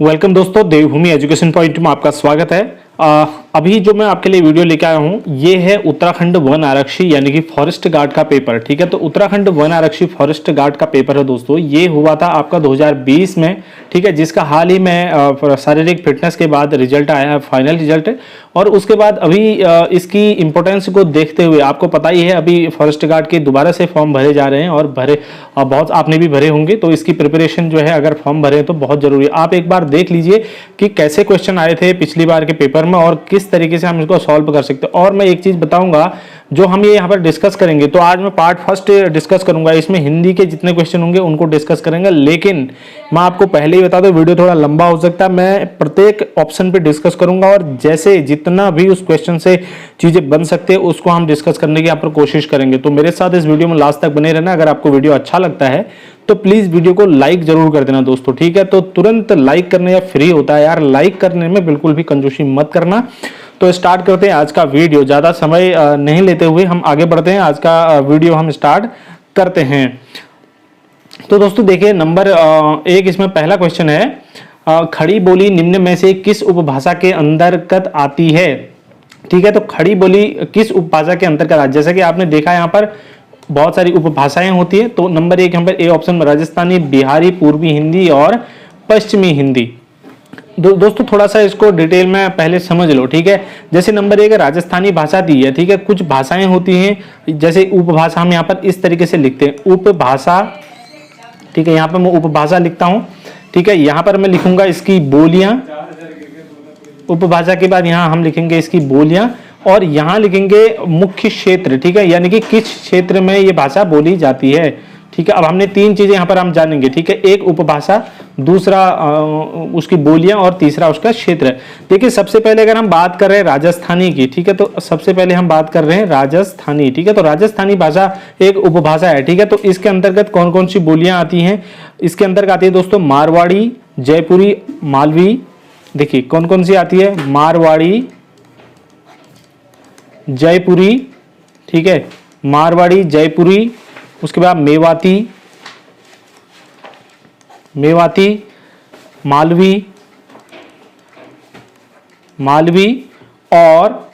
Welcome दोस्तों, देवभूमि education point में आपका स्वागत है। अभी जो मैं आपके लिए वीडियो लेके आया हूँ ये है उत्तराखंड वन आरक्षी यानी कि फॉरेस्ट गार्ड का पेपर। ठीक है, तो उत्तराखंड वन आरक्षी फॉरेस्ट गार्ड का पेपर है दोस्तों। ये हुआ था आपका 2020 में। ठीक है, जिसका हाल ही में शारीरिक फिटनेस के बाद रिजल्ट आया है, फाइनल रिजल्ट। और उसके बाद अभी इसकी इंपॉर्टेंस को देखते हुए आपको पता ही है अभी फॉरेस्ट गार्ड के दोबारा से फॉर्म भरे जा रहे हैं और बहुत आपने भी भरे होंगे, तो इसकी प्रिपरेशन जो है अगर फॉर्म भरे तो बहुत जरूरी है। आप एक बार देख लीजिए कि कैसे क्वेश्चन आए थे पिछली बार के पेपर में और किस तरीके से हम इसको सॉल्व कर सकते हैं। और मैं एक चीज बताऊंगा, जो हम ये यहाँ पर डिस्कस करेंगे, तो आज मैं पार्ट फर्स्ट डिस्कस करूंगा, इसमें हिंदी के जितने क्वेश्चन होंगे उनको डिस्कस करेंगे। लेकिन मैं आपको पहले ही बता दूं वीडियो थोड़ा लंबा हो सकता है, मैं प्रत्येक ऑप्शन पे डिस्कस करूंगा और जैसे जितना भी उस क्वेश्चन से चीजें बन सकते हैं उसको हम डिस्कस करने की यहाँ पर कोशिश करेंगे। तो मेरे साथ इस वीडियो में लास्ट तक बने रहना। अगर आपको वीडियो अच्छा लगता है तो प्लीज वीडियो को लाइक जरूर कर देना दोस्तों। ठीक है, तो तुरंत लाइक करने या फ्री होता है यार, लाइक करने में बिल्कुल भी कंजूसी मत करना। तो स्टार्ट करते हैं आज का वीडियो। ज्यादा समय नहीं लेते हुए हम आगे बढ़ते हैं, आज का वीडियो हम स्टार्ट करते हैं। तो दोस्तों देखिए, नंबर एक इसमें पहला क्वेश्चन है, खड़ी बोली निम्न में से किस उपभाषा के अंतर्गत आती है। ठीक है, तो खड़ी बोली किस उपभाषा के अंतर्गत आती है। जैसे कि आपने देखा यहाँ पर बहुत सारी उपभाषाएं होती है, तो नंबर एक यहाँ पर ए ऑप्शन में राजस्थानी, बिहारी, पूर्वी हिंदी और पश्चिमी हिंदी। दोस्तों थोड़ा सा इसको डिटेल में पहले समझ लो। ठीक है, जैसे नंबर एक राजस्थानी भाषा दी है। ठीक है, कुछ भाषाएं होती हैं, जैसे उपभाषा हम यहाँ पर इस तरीके से लिखते हैं, उपभाषा। ठीक है, यहाँ पर मैं उपभाषा लिखता हूँ। ठीक है, यहाँ पर मैं लिखूंगा इसकी बोलियां। उपभाषा के बाद यहाँ हम लिखेंगे इसकी बोलियां और यहाँ लिखेंगे मुख्य क्षेत्र। ठीक है, यानी कि किस क्षेत्र में ये भाषा बोली जाती है। ठीक है, अब हमने तीन चीजें यहाँ पर हम जानेंगे। ठीक है, एक उपभाषा, दूसरा उसकी बोलियां और तीसरा उसका क्षेत्र। देखिए सबसे पहले अगर हम बात कर रहे हैं राजस्थानी की, ठीक है, तो सबसे पहले हम बात कर रहे हैं राजस्थानी। ठीक है, तो राजस्थानी भाषा एक उपभाषा है। ठीक है, तो इसके अंतर्गत कौन कौन सी बोलियां आती हैं। इसके अंतर्गत आती है दोस्तों मारवाड़ी, जयपुरी, मालवी। देखिए कौन कौन सी आती है, मारवाड़ी, जयपुरी। ठीक है, मारवाड़ी, जयपुरी, उसके बाद मेवाती, मालवी और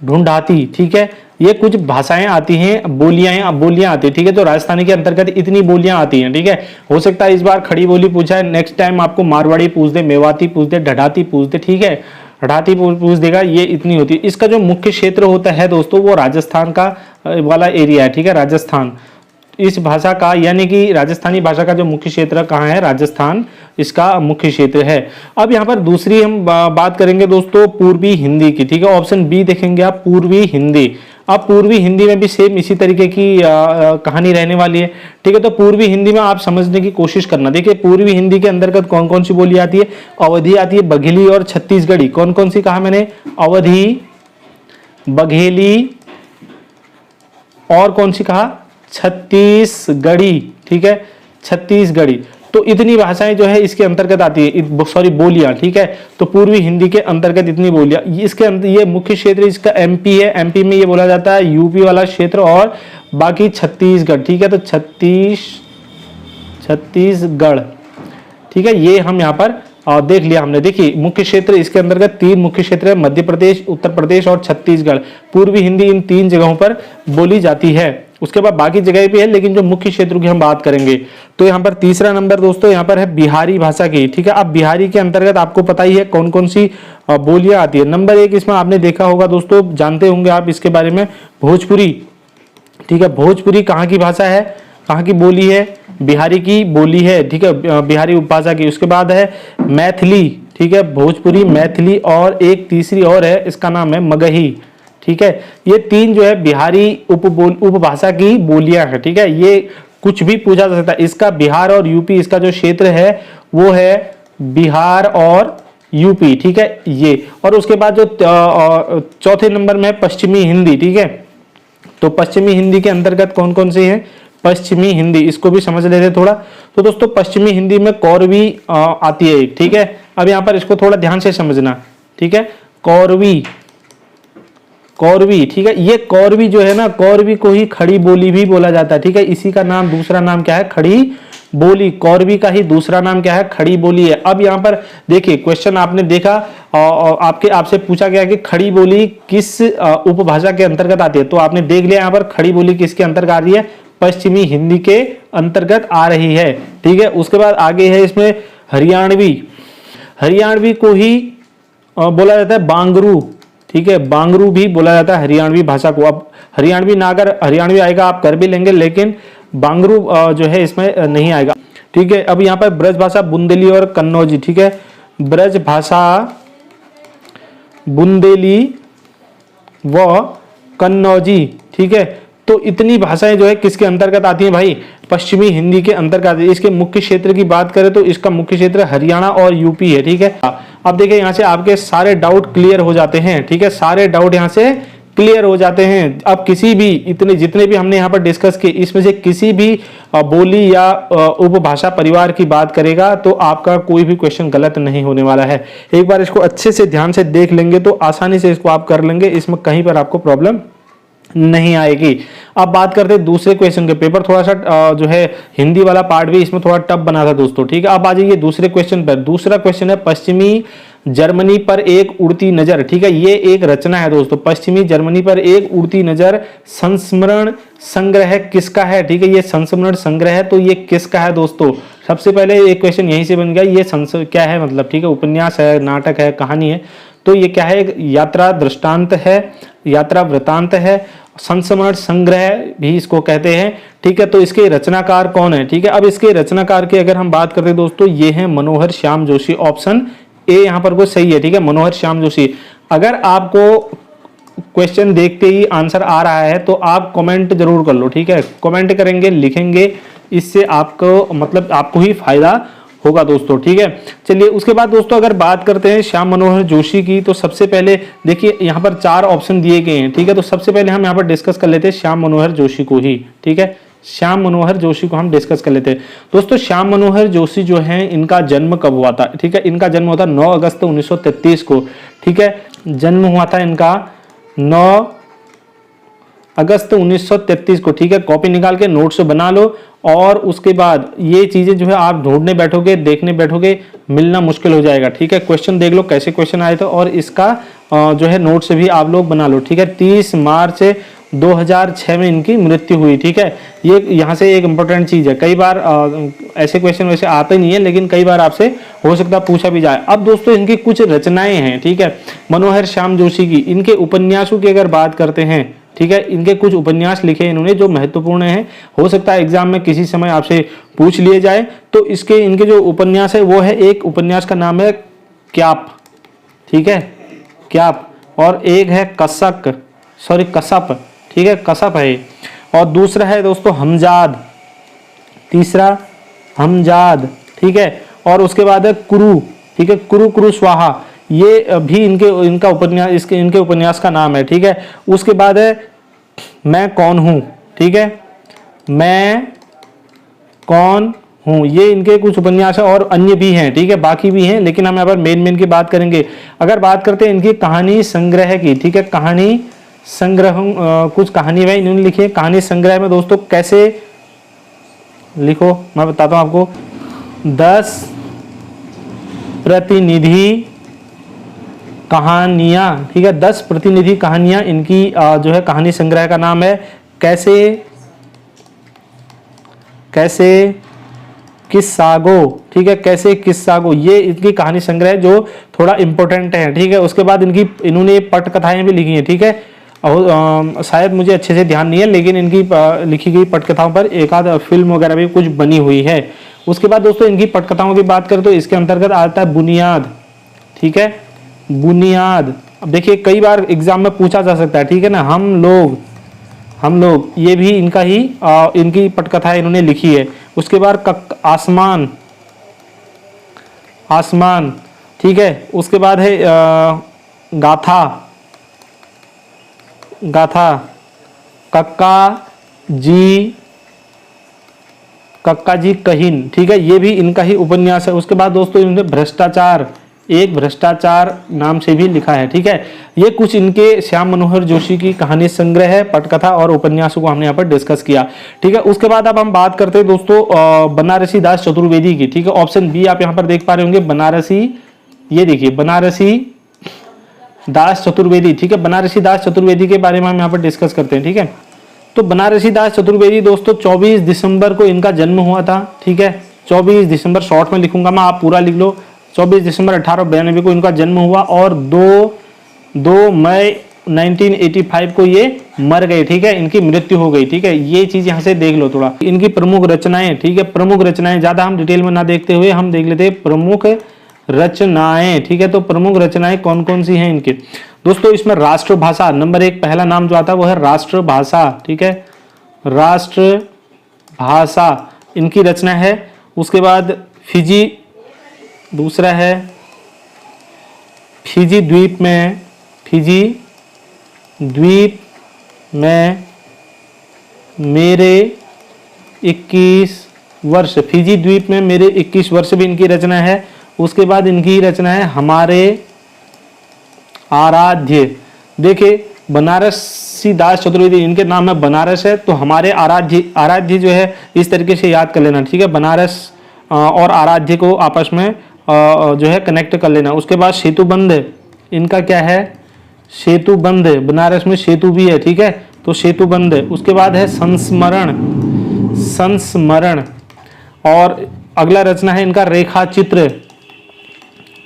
ढूंढाती। ठीक है, ये कुछ भाषाएं आती हैं, बोलियां आती हैं। ठीक है, तो राजस्थानी के अंतर्गत इतनी बोलियां आती हैं। ठीक है, हो सकता है इस बार खड़ी बोली पूछा है, नेक्स्ट टाइम आपको मारवाड़ी पूछ दे, मेवाती पूछ दे, ढाढाती पूछ दे। ठीक है, ढाढाती पूछ देगा, ये इतनी होती है। इसका जो मुख्य क्षेत्र होता है दोस्तों वो राजस्थान का वाला एरिया है। ठीक है, राजस्थान इस भाषा का, यानी कि राजस्थानी भाषा का जो मुख्य क्षेत्र कहाँ है, राजस्थान इसका मुख्य क्षेत्र है। अब यहाँ पर दूसरी हम बात करेंगे दोस्तों पूर्वी हिंदी की। ठीक है, ऑप्शन बी देखेंगे आप, पूर्वी हिंदी। अब पूर्वी हिंदी में भी सेम इसी तरीके की कहानी रहने वाली है। ठीक है, तो पूर्वी हिंदी में आप समझने की कोशिश करना। देखिए पूर्वी हिंदी के अंतर्गत कौन कौन सी बोली आती है, अवधी आती है, बघेली और छत्तीसगढ़ी। कौन कौन सी कहा मैंने, अवधी, बघेली और कौन सी कहा, छत्तीसगढ़ी। ठीक है, छत्तीसगढ़ी। तो इतनी भाषाएं जो है इसके अंतर्गत आती है, सॉरी बोलियां। ठीक है, तो पूर्वी हिंदी के अंतर्गत इतनी बोलियां। इसके ये मुख्य क्षेत्र इसका एमपी है, एमपी में ये बोला जाता है यूपी वाला क्षेत्र और बाकी छत्तीसगढ़। ठीक है, तो छत्तीसगढ़। ठीक है, ये हम यहाँ पर देख लिया हमने। देखिए मुख्य क्षेत्र इसके अंतर्गत तीन मुख्य क्षेत्र है, मध्य प्रदेश, उत्तर प्रदेश और छत्तीसगढ़। पूर्वी हिंदी इन तीन जगहों पर बोली जाती है, उसके बाद बाकी जगह भी है, लेकिन जो मुख्य क्षेत्रों की हम बात करेंगे तो यहाँ पर तीसरा नंबर दोस्तों यहाँ पर है बिहारी भाषा की। ठीक है, अब बिहारी के अंतर्गत आपको पता ही है कौन कौन सी बोलियां आती है। नंबर एक इसमें आपने देखा होगा दोस्तों, जानते होंगे आप इसके बारे में, भोजपुरी। ठीक है, भोजपुरी कहाँ की भाषा है, कहाँ की बोली है, बिहारी की बोली है। ठीक है, बिहारी उपभाषा की। उसके बाद है मैथिली। ठीक है, भोजपुरी, मैथिली और एक तीसरी और है, इसका नाम है मगही। ठीक है, ये तीन जो है बिहारी उपभाषा की बोलियां हैं। ठीक है, ये कुछ भी पूछा जा सकता है। इसका बिहार और यूपी, इसका जो क्षेत्र है वो है बिहार और यूपी। ठीक है, ये। और उसके बाद जो चौथे नंबर में पश्चिमी हिंदी। ठीक है, तो पश्चिमी हिंदी के अंतर्गत कौन कौन सी है, पश्चिमी हिंदी, इसको भी समझ लेते थोड़ा। तो दोस्तों पश्चिमी हिंदी में कौरवी आती है एक। ठीक है, अब यहाँ पर इसको थोड़ा ध्यान से समझना। ठीक है, कौरवी, कौरवी। ठीक है, ये कौरवी जो है ना, कौरवी को ही खड़ी बोली भी बोला जाता है। ठीक है, इसी का नाम, दूसरा नाम क्या है, खड़ी बोली, कौरवी का ही दूसरा नाम क्या है? खड़ी बोली है। अब यहाँ पर देखिए क्वेश्चन आपने देखा और आपसे पूछा गया कि खड़ी बोली किस उपभाषा के अंतर्गत आती है, तो आपने देख लिया यहाँ पर खड़ी बोली किसके अंतर्गत आ रही है? पश्चिमी हिंदी के अंतर्गत आ रही है। ठीक है, उसके बाद आगे है इसमें हरियाणवी। हरियाणवी को ही बोला जाता है बांगरू। ठीक है, बांगरू भी बोला जाता है हरियाणवी भाषा को। अब हरियाणवी ना, अगर हरियाणवी आएगा आप कर भी लेंगे, लेकिन बांगरू जो है इसमें नहीं आएगा। ठीक है, अब यहाँ पर ब्रज भाषा बुंदेली और कन्नौजी। ठीक है, ब्रज भाषा बुंदेली व कन्नौजी। ठीक है, तो इतनी भाषाएं जो है किसके अंतर्गत आती हैं भाई? पश्चिमी हिंदी के अंतर्गत आती है। इसके मुख्य क्षेत्र की बात करें तो इसका मुख्य क्षेत्र हरियाणा और यूपी है। ठीक है, अब देखिए यहाँ से आपके सारे डाउट क्लियर हो जाते हैं। ठीक है, सारे डाउट यहाँ से क्लियर हो जाते हैं। अब किसी भी जितने भी हमने यहाँ पर डिस्कस किए, इसमें से किसी भी बोली या उपभाषा परिवार की बात करेगा तो आपका कोई भी क्वेश्चन गलत नहीं होने वाला है। एक बार इसको अच्छे से ध्यान से देख लेंगे तो आसानी से इसको आप कर लेंगे, इसमें कहीं पर आपको प्रॉब्लम नहीं आएगी। अब बात करते हैं दूसरे क्वेश्चन के। पेपर थोड़ा सा जो है हिंदी वाला पार्ट भी इसमें थोड़ा टफ बना था दोस्तों। ठीक है, अब आ जाइए दूसरे क्वेश्चन पर। दूसरा क्वेश्चन है पश्चिमी जर्मनी पर एक उड़ती नजर। ठीक है, ये एक रचना है दोस्तों। पश्चिमी जर्मनी पर एक उड़ती नजर संस्मरण संग्रह किसका है? ठीक है, ये संस्मरण संग्रह है, तो ये किसका है दोस्तों? सबसे पहले एक क्वेश्चन यहीं से बन गया, ये क्या है मतलब? ठीक है, उपन्यास है, नाटक है, कहानी है, तो ये क्या है? एक यात्रा दृष्टांत है, यात्रा वृतांत है, संस्मरण संग्रह भी इसको कहते हैं। ठीक है, तो इसके रचनाकार कौन है? ठीक है, अब इसके रचनाकार की अगर हम बात करते हैं दोस्तों, ये है मनोहर श्याम जोशी। ऑप्शन ए यहाँ पर को सही है। ठीक है, मनोहर श्याम जोशी। अगर आपको क्वेश्चन देखते ही आंसर आ रहा है तो आप कमेंट जरूर कर लो। ठीक है, कमेंट करेंगे, लिखेंगे, इससे आपको मतलब आपको ही फायदा होगा दोस्तों। ठीक है, चलिए उसके बाद दोस्तों अगर बात करते हैं श्याम मनोहर जोशी की, तो सबसे पहले देखिए यहाँ पर 4 ऑप्शन दिए गए हैं। ठीक है, तो सबसे पहले हम यहाँ पर डिस्कस कर लेते हैं श्याम मनोहर जोशी को ही। ठीक है, श्याम मनोहर जोशी को हम डिस्कस कर लेते हैं दोस्तों। श्याम मनोहर जोशी जो है, इनका जन्म कब हुआ था? ठीक है, इनका जन्म हुआ था 9 अगस्त 1933 को। ठीक है, जन्म हुआ था इनका 9 अगस्त 1933 को। ठीक है, कॉपी निकाल के नोट्स बना लो, और उसके बाद ये चीजें जो है आप ढूंढने बैठोगे, देखने बैठोगे, मिलना मुश्किल हो जाएगा। ठीक है, क्वेश्चन देख लो कैसे क्वेश्चन आए थे, और इसका जो है नोट्स भी आप लोग बना लो। ठीक है, 30 मार्च 2006 में इनकी मृत्यु हुई। ठीक है, ये यहाँ से एक इंपॉर्टेंट चीज है, कई बार ऐसे क्वेश्चन वैसे आते नहीं है, लेकिन कई बार आपसे हो सकता है पूछा भी जाए। अब दोस्तों इनकी कुछ रचनाएं हैं। ठीक है, मनोहर श्याम जोशी की, इनके उपन्यासों की अगर बात करते हैं, ठीक है, इनके कुछ उपन्यास लिखे इन्होंने जो महत्वपूर्ण हैं, हो सकता है एग्जाम में किसी समय आपसे पूछ लिए जाए। तो इनके जो उपन्यास है वो है, एक उपन्यास का नाम है क्याप। ठीक है, क्याप, और एक है कसप। ठीक है, कसप है, और दूसरा है दोस्तों हमजाद, तीसरा हमजाद। ठीक है, और उसके बाद है कुरु। ठीक है, कुरु स्वाहा, ये भी इनका उपन्यास, इनके उपन्यास का नाम है। ठीक है, उसके बाद है मैं कौन हूं। ठीक है, मैं कौन हूं, ये इनके कुछ उपन्यास है, और अन्य भी हैं। ठीक है, बाकी भी हैं, लेकिन हम यहाँ पर मेन की बात करेंगे। अगर बात करते हैं इनकी कहानी संग्रह की, ठीक है, कहानी संग्रह, कुछ कहानी में इन्होंने लिखी है। कहानी संग्रह में दोस्तों कैसे लिखो मैं बताता हूं आपको। 10 प्रतिनिधि कहानियां। ठीक है, 10 प्रतिनिधि कहानियां इनकी जो है कहानी संग्रह का नाम है। कैसे किस्सागो। ठीक है, कैसे किस्सागो, ये इनकी कहानी संग्रह जो थोड़ा इंपॉर्टेंट है। ठीक है, उसके बाद इन्होंने पटकथाएं भी लिखी हैं। ठीक है, और शायद मुझे अच्छे से ध्यान नहीं है, लेकिन इनकी लिखी गई पटकथाओं पर एक आध फिल्म वगैरह भी कुछ बनी हुई है। उसके बाद दोस्तों इनकी पटकथाओं की बात करें तो इसके अंतर्गत आता है बुनियाद। ठीक है, बुनियाद। अब देखिए कई बार एग्जाम में पूछा जा सकता है। ठीक है ना, हम लोग ये भी इनका ही इनकी पटकथा इन्होंने लिखी है। उसके बाद आसमान। ठीक है, उसके बाद है गाथा, कक्का जी कहीन। ठीक है, ये भी इनका ही उपन्यास है। उसके बाद दोस्तों इन्होंने भ्रष्टाचार एक भ्रष्टाचार नाम से भी लिखा है। ठीक है, ये कुछ इनके श्याम मनोहर जोशी की कहानी संग्रह है, पटकथा और उपन्यासों को हमने यहाँ पर डिस्कस किया। ठीक है, उसके बाद अब हम बात करते हैं दोस्तों बनारसी दास चतुर्वेदी की। ठीक है, ऑप्शन बी आप यहाँ पर देख पा रहे होंगे, बनारसी, ये देखिए बनारसी दास चतुर्वेदी। ठीक है, बनारसी दास चतुर्वेदी के बारे में हम यहाँ पर डिस्कस करते हैं। ठीक है, तो बनारसी दास चतुर्वेदी दोस्तों 24 दिसंबर को इनका जन्म हुआ था। ठीक है, 24 दिसंबर, शॉर्ट में लिखूंगा मैं, आप पूरा लिख लो। 24 दिसंबर 1892 को इनका जन्म हुआ और 2 मई 1985 को ये मर गए। ठीक है, इनकी मृत्यु हो गई। ठीक है, ये चीज यहाँ से देख लो थोड़ा। इनकी प्रमुख रचनाएं, ठीक है, प्रमुख रचनाएं, ज्यादा हम डिटेल में ना देखते हुए हम देख लेते हैं प्रमुख रचनाएं। ठीक है, तो प्रमुख रचनाएं कौन कौन सी हैं इनके दोस्तों? इसमें राष्ट्रभाषा नंबर 1, पहला नाम जो आता है वो है राष्ट्रभाषा। ठीक है, राष्ट्रभाषा इनकी रचना है। उसके बाद फिजी, दूसरा है फिजी द्वीप में, फिजी द्वीप में मेरे 21 वर्ष, फिजी द्वीप में मेरे 21 वर्ष भी इनकी रचना है। उसके बाद इनकी रचना है हमारे आराध्य। देखिए बनारसी दास चतुर्वेदी, इनके नाम है बनारस है, तो हमारे आराध्य, आराध्य जो है इस तरीके से याद कर लेना। ठीक है, बनारस और आराध्य को आपस में जो है कनेक्ट कर लेना। उसके बाद सेतुबंध, इनका क्या है? सेतुबंध, बनारस में सेतु भी है। ठीक है, तो सेतुबंध। उसके बाद है संस्मरण, संस्मरण। और अगला रचना है इनका रेखा चित्र।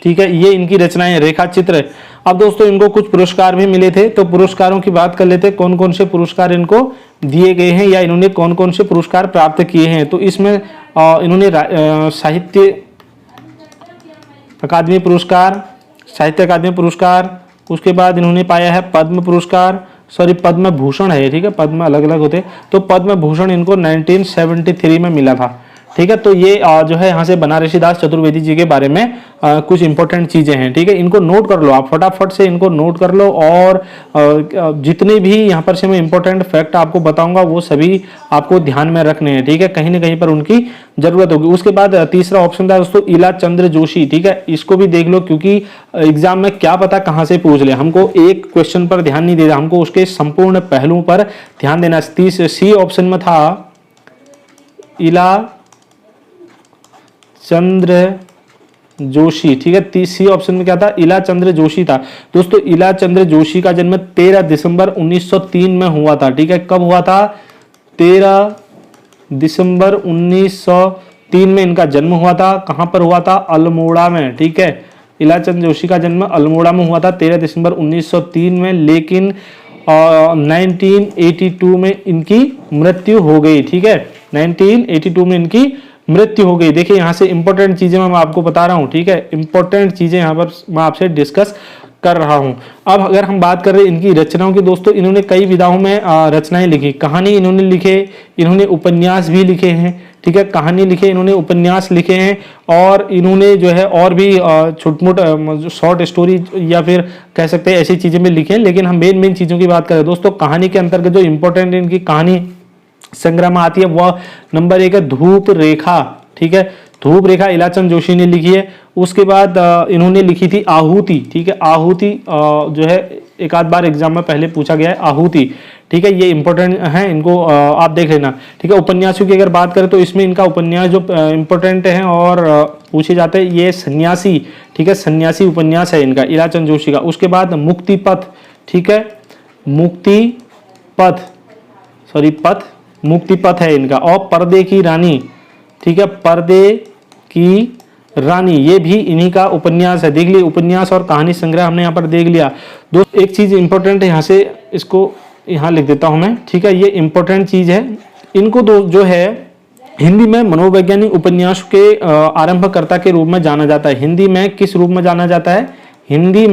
ठीक है, ये इनकी रचनाएं रेखा चित्र। अब दोस्तों इनको कुछ पुरस्कार भी मिले थे, तो पुरस्कारों की बात कर लेते हैं, कौन कौन से पुरस्कार इनको दिए गए हैं या इन्होंने कौन कौन से पुरस्कार प्राप्त किए हैं। तो इसमें इन्होंने साहित्य अकादमी पुरस्कार, साहित्य अकादमी पुरस्कार, उसके बाद इन्होंने पाया है पद्म पुरस्कार, सॉरी पद्म भूषण है। ठीक है, पद्म अलग अलग होते, तो पद्म भूषण इनको 1973 में मिला था। ठीक है, तो ये जो है यहाँ से बनारसी दास चतुर्वेदी जी के बारे में कुछ इंपॉर्टेंट चीजें हैं। ठीक है, इनको नोट कर लो आप, फटाफट से इनको नोट कर लो। और जितने भी यहाँ पर से मैं इंपॉर्टेंट फैक्ट आपको बताऊंगा वो सभी आपको ध्यान में रखने हैं। ठीक है, कहीं ना कहीं पर उनकी जरूरत होगी। उसके बाद तीसरा ऑप्शन था दोस्तों इला चंद्र जोशी। ठीक है, इसको भी देख लो, क्योंकि एग्जाम में क्या पता कहाँ से पूछ ले। हमको एक क्वेश्चन पर ध्यान नहीं देना, हमको उसके संपूर्ण पहलुओं पर ध्यान देना। सी ऑप्शन में था इला चंद्र जोशी। ठीक है, तीसरी ऑप्शन में क्या था? इला चंद्र जोशी था। दोस्तों इला चंद्र जोशी का जन्म 13 दिसंबर 1903 में हुआ था। ठीक है, कब हुआ था? 13 दिसंबर 1903 में इनका जन्म हुआ था। कहां पर हुआ था? अल्मोड़ा में। ठीक है, इला चंद्र जोशी का जन्म अल्मोड़ा में हुआ था 13 दिसंबर 1903 में, लेकिन 1982 में इनकी मृत्यु हो गई। ठीक है, 1982 में इनकी मृत्यु हो गई। देखिए यहाँ से इंपॉर्टेंट चीजें मैं आपको बता रहा हूँ। ठीक है, इंपॉर्टेंट चीजें यहाँ पर मैं आपसे डिस्कस कर रहा हूँ। अब अगर हम बात कर रहे हैं इनकी रचनाओं की दोस्तों, इन्होंने कई विधाओं में रचनाएं लिखी। कहानी इन्होंने लिखे, इन्होंने उपन्यास भी लिखे हैं। ठीक है, कहानी लिखे इन्होंने, उपन्यास लिखे हैं, और इन्होंने जो है और भी छोट मोट शॉर्ट स्टोरी या फिर कह सकते हैं ऐसी चीजें भी लिखे हैं। लेकिन हम मेन चीजों की बात करें दोस्तों, कहानी के अंतर्गत जो इंपॉर्टेंट इनकी कहानी संग्रह में आती है वह नंबर 1 है धूप रेखा। ठीक है, धूप रेखा इलाचंद जोशी ने लिखी है। उसके बाद इन्होंने लिखी थी आहुति। ठीक है, आहुति जो है एक आध बार एग्जाम में पहले पूछा गया है, आहुति। ठीक है, ये इंपॉर्टेंट है, इनको आप देख लेना। ठीक है, उपन्यासों की अगर बात करें तो इसमें इनका उपन्यास जो इंपॉर्टेंट है और पूछे जाते हैं, ये सन्यासी। ठीक है, सन्यासी उपन्यास है इनका इलाचंद जोशी का। उसके बाद मुक्ति पथ। ठीक है, मुक्ति पथ, सॉरी पथ, मुक्ति पथ है इनका। और पर्दे की रानी। ठीक है, पर्दे की रानी, ये भी इन्हीं का उपन्यास है। देख लिए, उपन्यास और कहानी संग्रह हमने यहाँ पर देख लिया। दोस्तों एक चीज इंपॉर्टेंट है, यहाँ से इसको यहाँ लिख देता हूं मैं। ठीक है, ये इंपॉर्टेंट चीज है। इनको जो है हिंदी में मनोवैज्ञानिक उपन्यास के आरंभकर्ता के रूप में जाना जाता है। हिंदी में किस रूप में जाना जाता है? हिंदी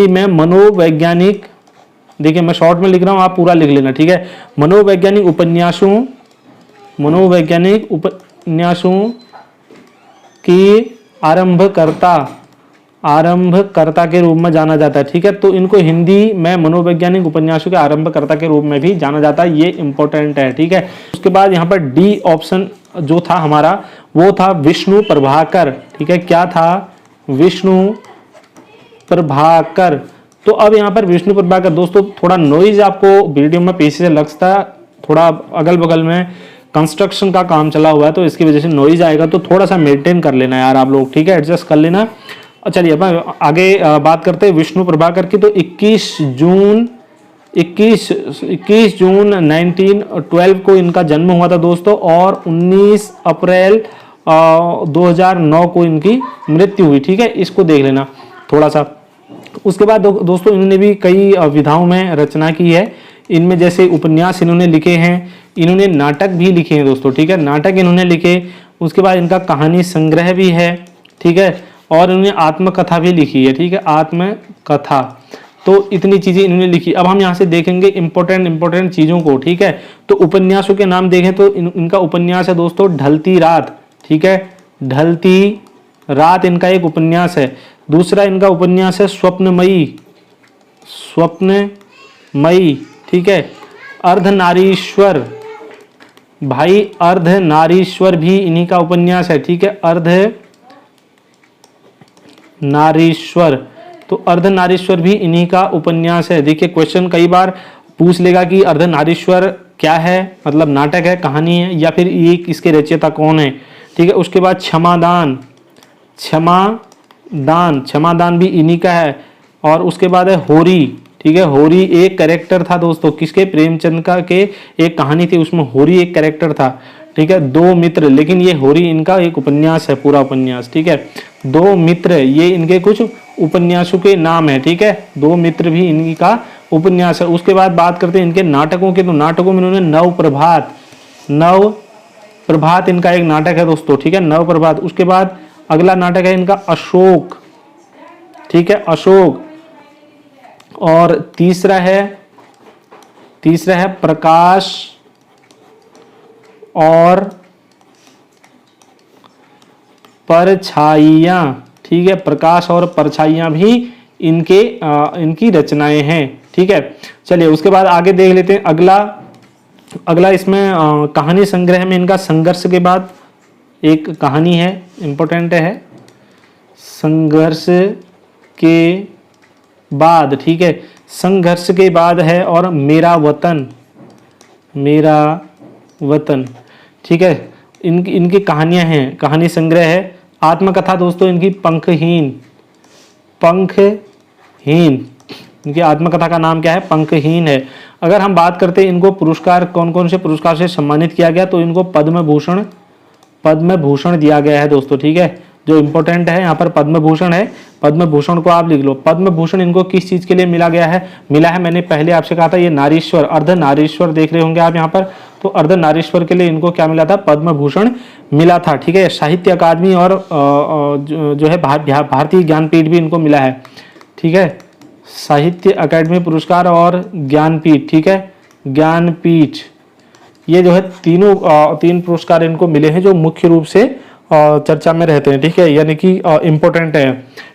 में मनोवैज्ञानिक, देखिए मैं शॉर्ट में लिख रहा हूं, आप पूरा लिख लेना। ठीक है, मनोवैज्ञानिक उपन्यासों की आरंभकर्ता के रूप में जाना जाता है। ठीक है, तो इनको हिंदी में मनोवैज्ञानिक उपन्यासों के आरंभकर्ता के रूप में भी जाना जाता है। ये इंपॉर्टेंट है। ठीक है, उसके बाद यहाँ पर डी ऑप्शन जो था हमारा वो था विष्णु प्रभाकर, ठीक है, क्या था, विष्णु प्रभाकर। तो अब यहाँ पर विष्णु प्रभाकर दोस्तों थोड़ा नॉइज आपको वीडियो में पीछे से लगता है, थोड़ा अगल बगल में कंस्ट्रक्शन का काम चला हुआ है तो इसकी वजह से नॉइज आएगा, तो थोड़ा सा मेंटेन कर लेना यार आप लोग, ठीक है, एडजस्ट कर लेना। चलिए अपन आगे बात करते हैं विष्णु प्रभाकर की। तो 21 जून 1912 को इनका जन्म हुआ था दोस्तों, और 19 अप्रैल 2009 को इनकी मृत्यु हुई, ठीक है, इसको देख लेना थोड़ा सा। उसके बाद दोस्तों इन्होंने भी कई विधाओं में रचना की है, इनमें जैसे उपन्यास इन्होंने लिखे हैं, इन्होंने नाटक भी लिखे हैं दोस्तों, ठीक है, नाटक इन्होंने लिखे। उसके बाद इनका कहानी संग्रह भी है, ठीक है, और इन्होंने आत्मकथा भी लिखी है, ठीक है, आत्मकथा। तो इतनी चीजें इन्होंने लिखी। अब हम यहाँ से देखेंगे इंपॉर्टेंट चीजों को, ठीक है। तो उपन्यासों के नाम देखें तो इनका उपन्यास है दोस्तों ढलती रात, ठीक है, ढलती रात इनका एक उपन्यास है। दूसरा इनका उपन्यास है स्वप्नमयी, ठीक है। अर्धनारीश्वर, भाई अर्धनारीश्वर भी इन्हीं का उपन्यास है, ठीक है, अर्धनारीश्वर, तो अर्धनारीश्वर भी इन्हीं का उपन्यास है। देखिए क्वेश्चन कई बार पूछ लेगा कि अर्धनारीश्वर क्या है, मतलब नाटक है, कहानी है, या फिर ये इसके रचयिता कौन है, ठीक है। उसके बाद क्षमादान भी इन्हीं का है। और उसके बाद है होरी, ठीक है, होरी एक कैरेक्टर था दोस्तों, किसके, प्रेमचंद का के एक कहानी थी, उसमें होरी एक कैरेक्टर था, ठीक है। दो मित्र, लेकिन ये होरी इनका एक उपन्यास है, पूरा उपन्यास, ठीक है। दो मित्र ये इनके कुछ उपन्यासों के नाम है, ठीक है, दो मित्र भी इनकी का उपन्यास है। उसके बाद बात करते हैं इनके नाटकों के, तो नाटकों में इन्होंने नवप्रभात इनका एक नाटक है दोस्तों, ठीक है, नवप्रभात। उसके बाद अगला नाटक है इनका अशोक, ठीक है, अशोक। और तीसरा है प्रकाश और परछाइयाँ, ठीक है, प्रकाश और परछाइयाँ भी इनकी रचनाएं हैं, ठीक है। चलिए उसके बाद आगे देख लेते हैं अगला इसमें कहानी संग्रह में इनका संघर्ष के बाद एक कहानी है, इंपॉर्टेंट है, संघर्ष के बाद, ठीक है, संघर्ष के बाद है। और मेरा वतन, ठीक है, इनकी कहानियां हैं, कहानी संग्रह है। आत्मकथा दोस्तों इनकी पंखहीन, इनकी आत्मकथा का नाम क्या है, पंखहीन है। अगर हम बात करते हैं इनको पुरस्कार, कौन कौन से पुरस्कार से सम्मानित किया गया, तो इनको पद्म भूषण दिया गया है दोस्तों, ठीक है, जो इंपॉर्टेंट है यहाँ पर पद्म भूषण है, पद्म भूषण को आप लिख लो। पद्म भूषण इनको किस चीज के लिए मिला है, मैंने पहले आपसे कहा था, ये नारीश्वर, अर्धनारीश्वर देख रहे होंगे आप यहाँ पर, तो अर्धनारीश्वर के लिए इनको क्या मिला था, पद्म भूषण मिला था, ठीक है। साहित्य अकादमी और जो है भारतीय ज्ञानपीठ भी इनको मिला है, ठीक है, साहित्य अकादमी पुरस्कार और ज्ञानपीठ, ठीक है, ज्ञानपीठ, ये जो है तीन पुरस्कार इनको मिले हैं जो मुख्य रूप से चर्चा में रहते हैं, ठीक है, यानी कि इम्पोर्टेंट है,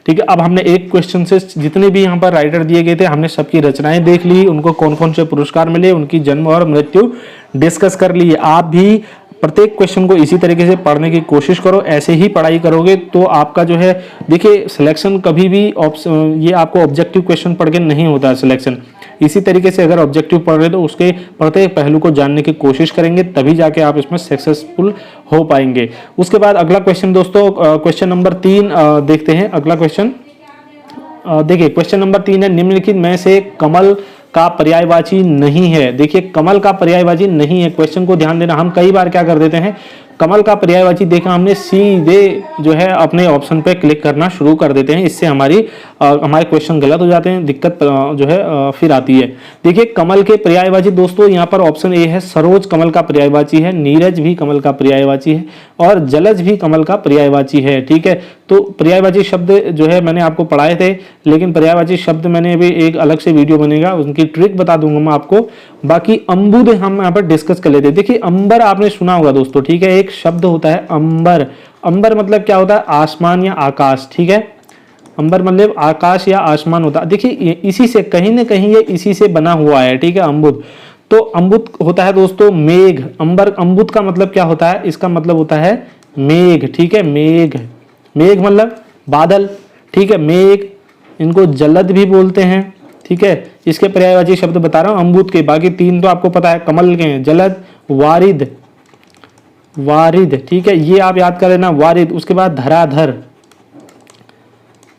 ठीक है। अब हमने एक क्वेश्चन से जितने भी यहाँ पर राइटर दिए गए थे हमने सबकी रचनाएं देख ली, उनको कौन कौन से पुरस्कार मिले, उनकी जन्म और मृत्यु डिस्कस कर ली। आप भी प्रत्येक क्वेश्चन को इसी तरीके से पढ़ने की कोशिश करो, ऐसे ही पढ़ाई करोगे तो आपका जो है, देखिए सिलेक्शन कभी भी ये आपको ऑब्जेक्टिव क्वेश्चन पढ़ के नहीं होता है सिलेक्शन, इसी तरीके से अगर ऑब्जेक्टिव पढ़ रहे तो उसके प्रत्येक पहलू को जानने की कोशिश करेंगे, तभी जाके आप इसमें सक्सेसफुल हो पाएंगे। उसके बाद अगला क्वेश्चन दोस्तों, क्वेश्चन नंबर 3 देखते हैं। अगला क्वेश्चन देखिए, क्वेश्चन नंबर 3 है, निम्नलिखित में से कमल का पर्यायवाची नहीं है। देखिए कमल का पर्यायवाची नहीं है, क्वेश्चन को ध्यान देना। हम कई बार क्या कर देते हैं, कमल का पर्यायवाची देखा हमने, सीधे जो है अपने ऑप्शन पे क्लिक करना शुरू कर देते हैं, इससे हमारे क्वेश्चन गलत हो जाते हैं, दिक्कत जो है फिर आती है। देखिए कमल के पर्यायवाची दोस्तों यहाँ पर ऑप्शन ए है, सरोज कमल का पर्यायवाची है, नीरज भी कमल का पर्यायवाची है, और जलज भी कमल का पर्यायवाची है, ठीक है। तो पर्यायवाची शब्द जो है मैंने आपको पढ़ाए थे, लेकिन पर्यायवाची शब्द मैंने अभी एक अलग से वीडियो बनेगा, उनकी ट्रिक बता दूंगा मैं आपको। बाकी अम्बुद हम यहाँ पर डिस्कस कर लेते हैं। देखिए अंबर आपने सुना होगा दोस्तों, ठीक है, एक शब्द होता है अंबर। अंबर मतलब क्या होता है, आसमान या आकाश, ठीक है, अंबर मतलब आकाश या आसमान होता है। देखिए इसी से कहीं ना कहीं ये इसी से बना हुआ है, ठीक है, अम्बुद। तो अम्बुत होता है दोस्तों मेघ, अंबर, अम्बुत का मतलब क्या होता है, इसका मतलब होता है मेघ, ठीक है, मेघ, मेघ मतलब बादल, ठीक है, मेघ, इनको जलद भी बोलते हैं, ठीक है। इसके पर्यायवाची शब्द बता रहा हूं अम्बुत के, बाकी तीन तो आपको पता है कमल के हैं, जलद, वारिद, वारिद, ठीक है, ये आप याद कर लेना वारिद। उसके बाद धराधर,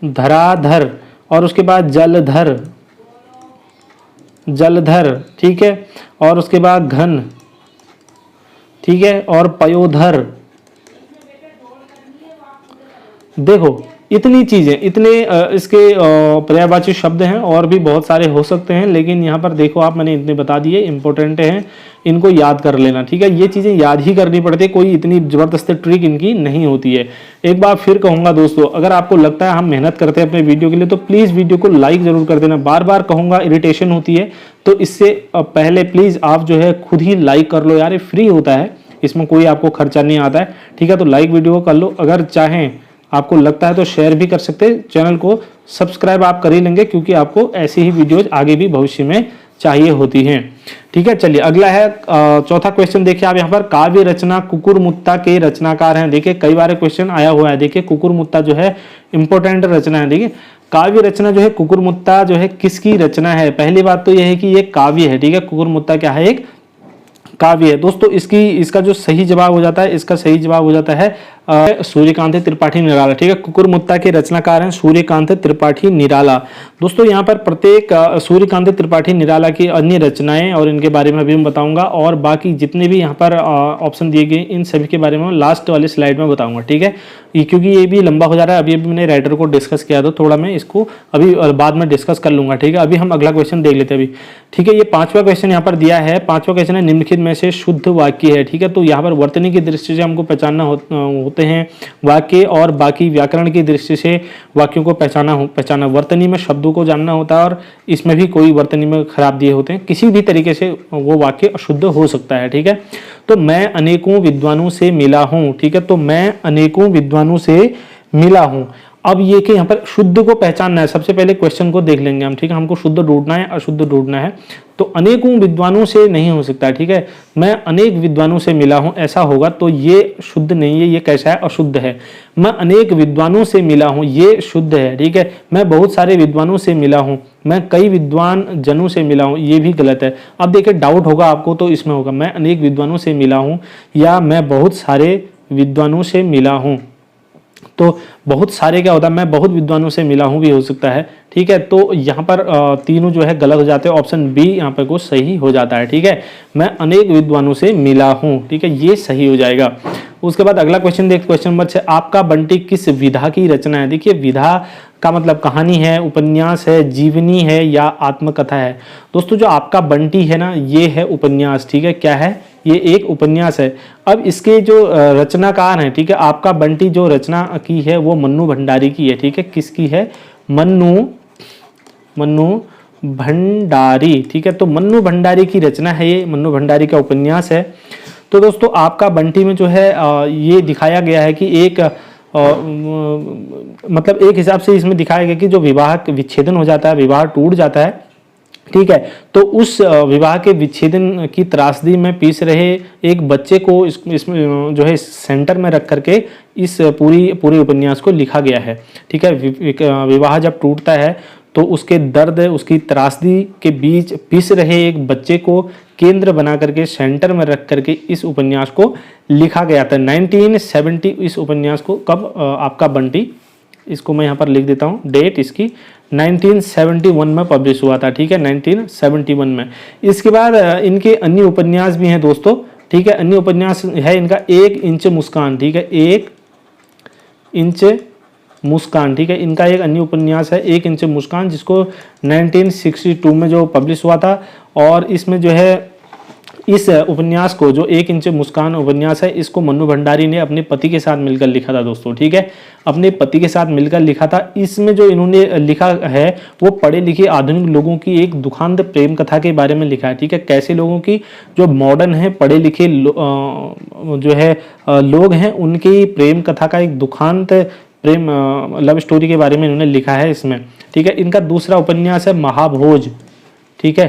धराधर, और उसके बाद जलधर, जलधर, ठीक है, और उसके बाद घन, ठीक है, और पयोधर। देखो इतनी चीजें, इतने इसके पर्यायवाची शब्द हैं, और भी बहुत सारे हो सकते हैं, लेकिन यहाँ पर देखो आप, मैंने इतने बता दिए, इंपॉर्टेंट हैं, इनको याद कर लेना, ठीक है। ये चीजें याद ही करनी पड़ती है, कोई इतनी जबरदस्त ट्रिक इनकी नहीं होती है। एक बार फिर कहूंगा दोस्तों, अगर आपको लगता है हम मेहनत करते हैं अपने वीडियो के लिए, तो प्लीज वीडियो को लाइक जरूर कर देना। बार बार कहूंगा, इरिटेशन होती है, तो इससे पहले प्लीज आप जो है खुद ही लाइक कर लो यार, ये फ्री होता है, इसमें कोई आपको खर्चा नहीं आता है, ठीक है। तो लाइक वीडियो को कर लो, अगर चाहें आपको लगता है तो शेयर भी कर सकते हैं, चैनल को सब्सक्राइब आप कर ही लेंगे, क्योंकि आपको ऐसी ही वीडियोज आगे भी भविष्य में चाहिए होती हैं, ठीक है। चलिए अगला है चौथा क्वेश्चन, देखिए आप यहाँ पर काव्य रचना कुकुरमुत्ता के रचनाकार हैं। देखिए कई बार क्वेश्चन आया हुआ है, देखिए कुकुरमुत्ता जो है इंपॉर्टेंट रचना है। देखिए काव्य रचना जो है कुकुरमुत्ता जो है किसकी रचना है। पहली बात तो यह है कि ये काव्य है, ठीक है, कुकुरमुत्ता क्या है, एक काव्य है दोस्तों। इसका जो सही जवाब हो जाता है, इसका सही जवाब हो जाता है सूर्यकांत त्रिपाठी निराला, ठीक है। कुकुरमुत्ता के रचनाकार हैं सूर्यकांत त्रिपाठी निराला। दोस्तों यहाँ पर प्रत्येक सूर्यकांत त्रिपाठी निराला की अन्य रचनाएं और इनके बारे में भी मैं बताऊंगा, और बाकी जितने भी यहाँ पर ऑप्शन दिए गए इन सभी के बारे में लास्ट वाले स्लाइड में बताऊंगा, ठीक है। क्योंकि ये भी लंबा हो जा रहा है, अभी मैंने राइटर को डिस्कस किया, तो थोड़ा मैं इसको अभी बाद में डिस्कस कर लूंगा, ठीक है। अभी हम अगला क्वेश्चन देख लेते हैं अभी, ठीक है। ये पांचवा क्वेश्चन यहाँ पर दिया है, पांचवा क्वेश्चन है निम्नलिखित में से शुद्ध वाक्य है, ठीक है। तो यहाँ पर वर्तनी की दृष्टि से हमको पहचानना होते हैं वाक्य, और बाकी व्याकरण की दृष्टि से वाक्यों को पहचाना। वर्तनी में शब्दों को जानना होता है, और इसमें भी कोई वर्तनी में खराब दिए होते हैं, किसी भी तरीके से वो वाक्य अशुद्ध हो सकता है, ठीक है। तो मैं अनेकों विद्वानों से मिला हूं, ठीक है, तो मैं अनेकों विद्वानों से मिला हूं। अब ये कि यहाँ पर शुद्ध को पहचानना है, सबसे पहले क्वेश्चन को देख लेंगे हम, ठीक है। हमको शुद्ध ढूंढना है, अशुद्ध ढूंढना है, तो अनेकों विद्वानों से नहीं हो सकता, ठीक है। मैं अनेक विद्वानों से मिला हूं, ऐसा होगा तो ये शुद्ध नहीं है, ये कैसा है, अशुद्ध है। मैं अनेक विद्वानों से मिला हूं, ये शुद्ध है, ठीक है। मैं बहुत सारे विद्वानों से मिला हूं, मैं कई विद्वान जनों से मिला हूं, ये भी गलत है। अब देखिए डाउट होगा आपको, तो इसमें होगा मैं अनेक विद्वानों से मिला हूं या मैं बहुत सारे विद्वानों से मिला हूं। तो बहुत सारे क्या होता है, मैं बहुत विद्वानों से मिला हूं भी हो सकता है, ठीक है। तो यहाँ पर तीनों जो है गलत हो जाते हैं, ऑप्शन बी यहाँ पर को सही हो जाता है, ठीक है। मैं अनेक विद्वानों से मिला हूं, ठीक है, ये सही हो जाएगा। उसके बाद अगला क्वेश्चन देखते, क्वेश्चन नंबर 6, आपका बंटी किस विधा की रचना है। देखिए विधा का मतलब कहानी है, उपन्यास है, जीवनी है या आत्मकथा है। दोस्तों जो आपका बंटी है ना, ये है उपन्यास, ठीक है, क्या है, ये एक उपन्यास है। अब इसके जो रचनाकार हैं, ठीक है, आपका बंटी जो रचना की है वो मन्नू भंडारी की है, ठीक है, किसकी है, मन्नू भंडारी, ठीक है। तो मन्नू भंडारी की रचना है ये, मन्नू भंडारी का उपन्यास है। तो दोस्तों आपका बंटी में जो है ये दिखाया गया है कि एक मतलब एक हिसाब से इसमें दिखाया गया कि जो विवाह विच्छेदन हो जाता है, विवाह टूट जाता है, ठीक है, तो उस विवाह के विच्छेदन की त्रासदी में पीस रहे एक बच्चे को इसमें जो है सेंटर में रख करके इस पूरी उपन्यास को लिखा गया है, ठीक है। विवाह जब टूटता है तो उसके दर्द, उसकी त्रासदी के बीच पीस रहे एक बच्चे को केंद्र बना करके, सेंटर में रख करके इस उपन्यास को लिखा गया था 1970। इस उपन्यास को कब आपका बंटी, इसको मैं यहाँ पर लिख देता हूँ डेट इसकी, 1971 में पब्लिश हुआ था, ठीक है, 1971 में। इसके बाद इनके अन्य उपन्यास भी हैं दोस्तों, ठीक है। अन्य उपन्यास है इनका 1 इंच मुस्कान, ठीक है, 1 इंच मुस्कान, ठीक है, इनका एक अन्य उपन्यास है 1 इंच मुस्कान, जिसको 1962 में जो पब्लिश हुआ था। और इसमें जो है इस उपन्यास को, जो 1 इंच मुस्कान उपन्यास है, इसको मन्नू भंडारी ने अपने पति के साथ मिलकर लिखा था दोस्तों, ठीक है, अपने पति के साथ मिलकर लिखा था। इसमें जो इन्होंने लिखा है वो पढ़े लिखे आधुनिक लोगों की एक दुखांत प्रेम कथा के बारे में लिखा है, ठीक है। कैसे लोगों की, जो मॉडर्न है, पढ़े लिखे जो है लोग हैं, उनकी प्रेम कथा का एक दुखांत प्रेम लव स्टोरी के बारे में इन्होंने लिखा है इसमें, ठीक है। इनका दूसरा उपन्यास है महाभोज, ठीक है।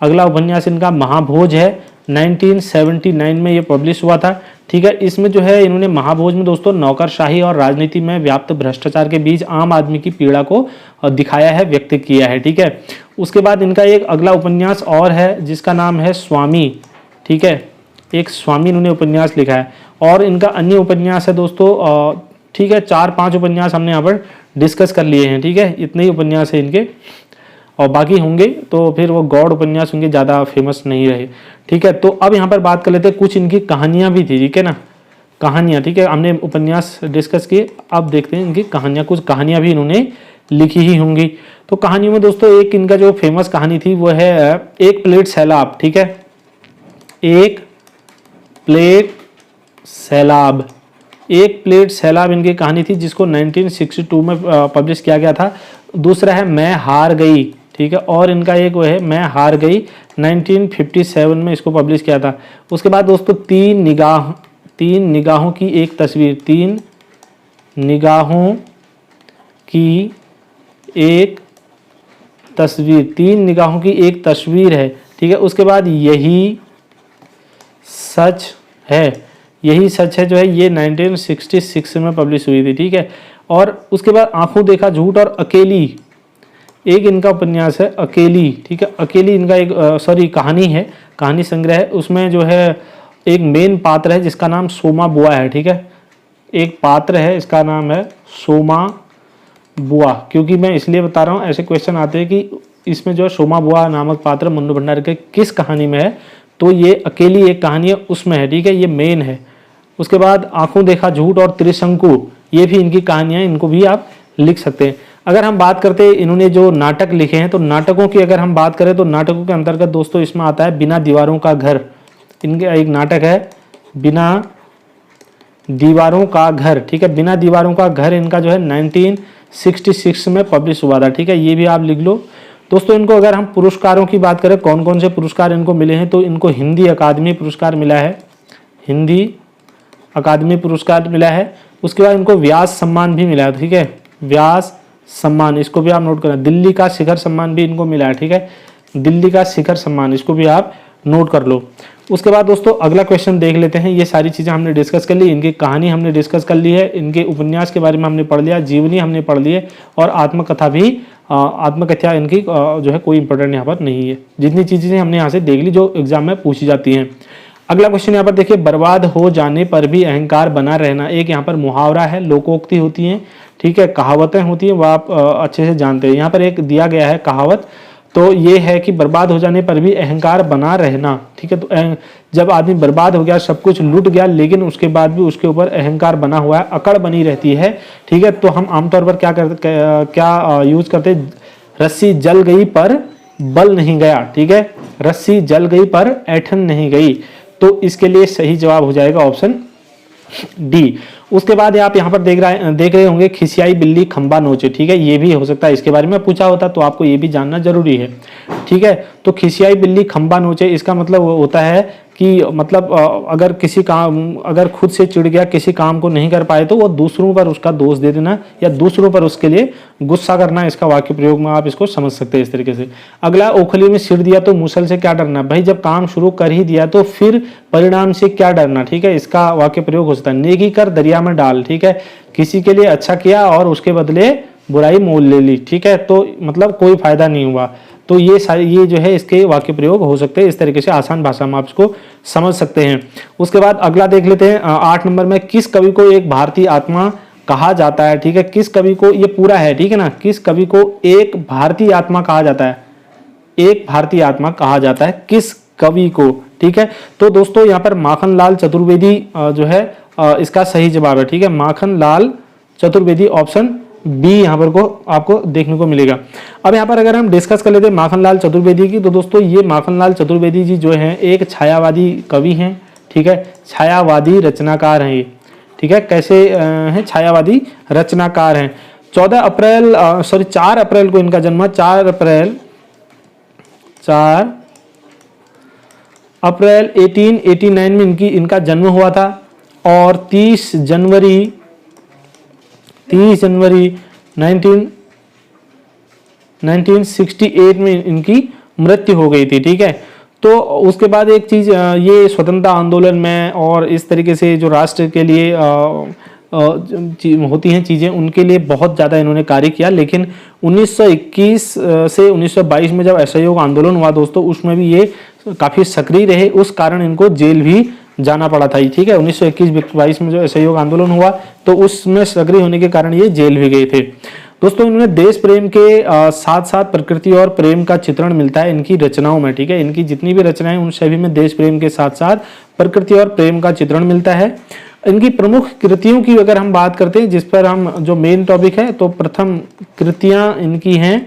अगला उपन्यास इनका महाभोज है, 1979 में ये पब्लिश हुआ था। ठीक है, इसमें जो है इन्होंने महाभोज में दोस्तों नौकरशाही और राजनीति में व्याप्त भ्रष्टाचार के बीच आम आदमी की पीड़ा को दिखाया है, व्यक्त किया है। ठीक है, उसके बाद इनका एक अगला उपन्यास और है जिसका नाम है स्वामी। ठीक है, एक स्वामी इन्होंने उपन्यास लिखा है। और इनका अन्य उपन्यास है दोस्तों, ठीक है, 4-5 उपन्यास हमने यहाँ पर डिस्कस कर लिए हैं। ठीक है, इतने ही उपन्यास है इनके, और बाकी होंगे तो फिर वो गॉड उपन्यास उनके ज़्यादा फेमस नहीं रहे। ठीक है, तो अब यहाँ पर बात कर लेते हैं, कुछ इनकी कहानियाँ भी थी। ठीक है ना, कहानियाँ। ठीक है, हमने उपन्यास डिस्कस किए, अब देखते हैं इनकी कहानियाँ। कुछ कहानियाँ भी इन्होंने लिखी ही होंगी। तो कहानियों में दोस्तों एक इनका जो फेमस कहानी थी वो है एक प्लेट सैलाब। ठीक है, एक प्लेट सैलाब, एक प्लेट सैलाब इनकी कहानी थी जिसको 1962 में पब्लिश किया गया था। दूसरा है मैं हार गई। ठीक है, और इनका एक वो है मैं हार गई, 1957 में इसको पब्लिश किया था। उसके बाद दोस्तों तीन निगाहों की एक तस्वीर, तीन निगाहों की एक तस्वीर, तीन निगाहों की एक तस्वीर है। ठीक है, उसके बाद यही सच है, यही सच है जो है ये 1966 में पब्लिश हुई थी। ठीक है, और उसके बाद आंखों देखा झूठ और अकेली, एक इनका उपन्यास है अकेली। ठीक है, अकेली इनका एक कहानी है, कहानी संग्रह है। उसमें जो है एक मेन पात्र है जिसका नाम सोमा बुआ है। ठीक है, एक पात्र है, इसका नाम है सोमा बुआ। क्योंकि मैं इसलिए बता रहा हूँ, ऐसे क्वेश्चन आते हैं कि इसमें जो है सोमा बुआ नामक पात्र मन्नू भंडारी के किस कहानी में है, तो ये अकेली एक कहानी है उसमें है। ठीक है, ये मेन है। उसके बाद आंखों देखा झूठ और त्रिशंकु, ये भी इनकी कहानियां, इनको भी आप लिख सकते हैं। अगर हम बात करते हैं इन्होंने जो नाटक लिखे हैं, तो नाटकों की अगर हम बात करें तो नाटकों के अंतर्गत दोस्तों इसमें आता है बिना दीवारों का घर। इनका एक नाटक है बिना दीवारों का घर। ठीक है, बिना दीवारों का घर इनका जो है 1966 में पब्लिश हुआ था। ठीक है, ये भी आप लिख लो दोस्तों। इनको अगर हम पुरस्कारों की बात करें, कौन कौन से पुरस्कार इनको मिले हैं, तो इनको हिंदी अकादमी पुरस्कार मिला है, हिंदी अकादमी पुरस्कार मिला है। उसके बाद इनको व्यास सम्मान भी मिला है। ठीक है, व्यास सम्मान, इसको भी आप नोट करना। दिल्ली का शिखर सम्मान भी इनको मिला है। ठीक है, दिल्ली का शिखर सम्मान, इसको भी आप नोट कर लो। उसके बाद दोस्तों अगला क्वेश्चन देख लेते हैं। ये सारी चीज़ें हमने डिस्कस कर ली, इनकी कहानी हमने डिस्कस कर ली है, इनके उपन्यास के बारे में हमने पढ़ लिया, जीवनी हमने पढ़ ली है, और आत्मकथा भी, आत्मकथा इनकी जो है कोई इंपॉर्टेंट यहाँ पर नहीं है। जितनी चीज़ें हमने यहाँ से देख ली जो एग्जाम में पूछी जाती हैं। अगला क्वेश्चन यहाँ पर देखिए, बर्बाद हो जाने पर भी अहंकार बना रहना। एक यहाँ पर मुहावरा है, लोकोक्ति होती हैं। ठीक है, कहावतें होती हैं, वो आप अच्छे से जानते हैं। यहाँ पर एक दिया गया है कहावत, तो ये है कि बर्बाद हो जाने पर भी अहंकार बना रहना। ठीक है, तो जब आदमी बर्बाद हो गया, सब कुछ लूट गया, लेकिन उसके बाद भी उसके ऊपर अहंकार बना हुआ है, अकड़ बनी रहती है। ठीक है, तो हम आमतौर पर क्या यूज करते, रस्सी जल गई पर बल नहीं गया। ठीक है, रस्सी जल गई पर ऐठन नहीं गई। तो इसके लिए सही जवाब हो जाएगा ऑप्शन डी। उसके बाद आप यहाँ पर देख रहे होंगे, खिसियाई बिल्ली खंबा नोचे। ठीक है, ये भी हो सकता है इसके बारे में पूछा होता, तो आपको ये भी जानना जरूरी है। ठीक है, तो खिसियाई बिल्ली खंबा नोचे, इसका मतलब होता है कि मतलब अगर किसी काम, अगर खुद से चिढ़ गया, किसी काम को नहीं कर पाए, तो वो दूसरों पर उसका दोष दे देना या दूसरों पर उसके लिए गुस्सा करना, इसका वाक्य प्रयोग में आप इसको समझ सकते हैं इस तरीके से। अगला, ओखली में सिर दिया तो मुसल से क्या डरना। भाई जब काम शुरू कर ही दिया तो फिर परिणाम से क्या डरना। ठीक है, इसका वाक्य प्रयोग हो सकता है। नेकी कर दरिया में डाल। ठीक है, किसी के लिए अच्छा किया और उसके बदले बुराई मोल ले ली। ठीक है, तो मतलब कोई फायदा नहीं हुआ। तो ये सारी, ये जो है इसके वाक्य प्रयोग हो सकते हैं। इस तरीके से आसान भाषा में आप इसको समझ सकते हैं। उसके बाद अगला देख लेते हैं 8 नंबर में, किस कवि को एक भारतीय आत्मा कहा जाता है। ठीक है, किस कवि को, ये पूरा है, ठीक है ना, किस कवि को एक भारतीय आत्मा कहा जाता है, एक भारतीय आत्मा कहा जाता है किस कवि को। ठीक है, तो दोस्तों यहाँ पर माखनलाल चतुर्वेदी जो है इसका सही जवाब है। ठीक है, माखनलाल चतुर्वेदी, ऑप्शन बी यहाँ पर को आपको देखने को मिलेगा। अब यहाँ पर अगर हम डिस्कस कर लेते हैं माखनलाल चतुर्वेदी की, तो दोस्तों ये माखनलाल चतुर्वेदी जी जो हैं एक छायावादी कवि हैं। ठीक है, छायावादी रचनाकार हैं ये। ठीक है, कैसे हैं, छायावादी रचनाकार हैं। 4 अप्रैल को इनका जन्म, 4 अप्रैल 1889 में इनका जन्म हुआ था, और 30 जनवरी 1968 में इनकी मृत्यु हो गई थी। ठीक है, तो उसके बाद एक चीज़ ये स्वतंत्रता आंदोलन में और इस तरीके से जो राष्ट्र के लिए होती हैं चीज़ें, उनके लिए बहुत ज़्यादा इन्होंने कार्य किया। लेकिन 1921 से 1922 में जब असहयोग आंदोलन हुआ दोस्तों, उसमें भी ये काफ़ी सक्रिय रहे, उस कारण इनको जेल भी जाना पड़ा था। ठीक है, 1921-22 में जो असहयोग आंदोलन हुआ तो उसमें सक्रिय होने के कारण ये जेल भी गए थे। दोस्तों इन्होंने देश प्रेम के साथ साथ प्रकृति और प्रेम का चित्रण मिलता है इनकी रचनाओं में। ठीक है, इनकी जितनी भी रचनाएं उन सभी में देश प्रेम के साथ साथ प्रकृति और प्रेम का चित्रण मिलता है। इनकी प्रमुख कृतियों की अगर हम बात करते हैं, जिस पर हम जो मेन टॉपिक है, तो प्रथम कृतियां इनकी हैं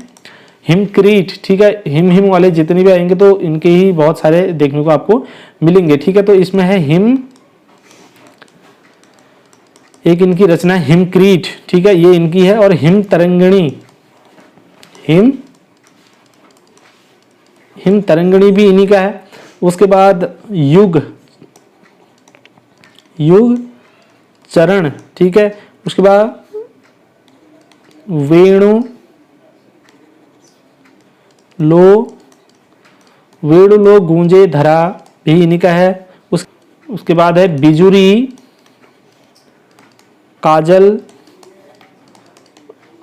हिमक्रीट। ठीक है, हिम वाले जितने भी आएंगे तो इनके ही बहुत सारे देखने को आपको मिलेंगे। ठीक है, तो इसमें है हिम, एक इनकी रचना हिमक्रीट। ठीक है, ये इनकी है। और हिम तरंगिणी, हिम तरंगिणी भी इन्हीं का है। उसके बाद युग चरण। ठीक है, उसके बाद वेणु लो गूंजे धरा भी इन्हीं का है। उसके बाद है बिजुरी, काजल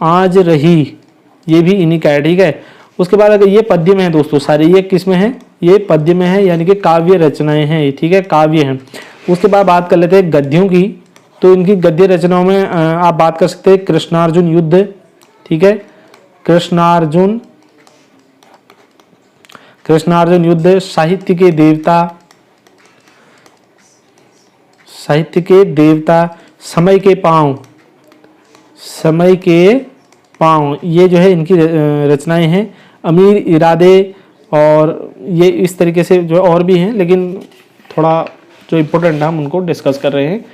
आज रही, ये भी इन्हीं का है। ठीक है, उसके बाद अगर ये पद्य में है दोस्तों सारे, ये किस में है, ये पद्य में है, यानी कि काव्य रचनाएं हैं। ठीक है, काव्य हैं। उसके बाद बात कर लेते हैं गद्यों की। तो इनकी गद्य रचनाओं में आप बात कर सकते हैं कृष्णार्जुन युद्ध। ठीक है, कृष्णार्जुन युद्ध, साहित्य के देवता, समय के पांव, ये जो है इनकी रचनाएं हैं। अमीर इरादे, और ये इस तरीके से जो और भी हैं, लेकिन थोड़ा जो इम्पोर्टेंट है हम उनको डिस्कस कर रहे हैं।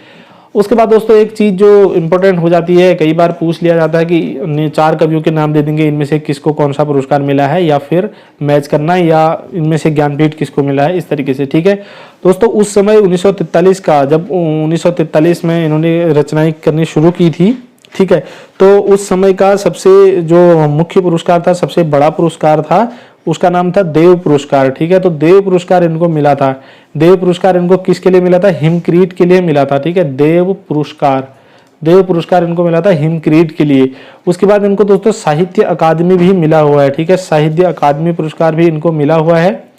उसके बाद दोस्तों एक चीज़ जो इम्पोर्टेंट हो जाती है, कई बार पूछ लिया जाता है कि 4 कवियों के नाम दे देंगे, इनमें से किसको कौन सा पुरस्कार मिला है, या फिर मैच करना, या इनमें से ज्ञानपीठ किसको मिला है, इस तरीके से। ठीक है दोस्तों, उस समय 1943 का, जब 1943 में इन्होंने रचनाएं करनी शुरू की थी, ठीक है, तो उस समय का सबसे जो मुख्य पुरस्कार था, सबसे बड़ा पुरस्कार था, उसका नाम था देव पुरस्कार। ठीक है, तो देव पुरस्कार इनको मिला था। देव पुरस्कार इनको किसके लिए मिला था, हिमक्रीट के लिए मिला था। ठीक है, देव पुरस्कार इनको मिला था हिमक्रीट के लिए। उसके बाद इनको दोस्तों साहित्य अकादमी भी मिला हुआ है। ठीक है, साहित्य अकादमी पुरस्कार भी इनको मिला हुआ है।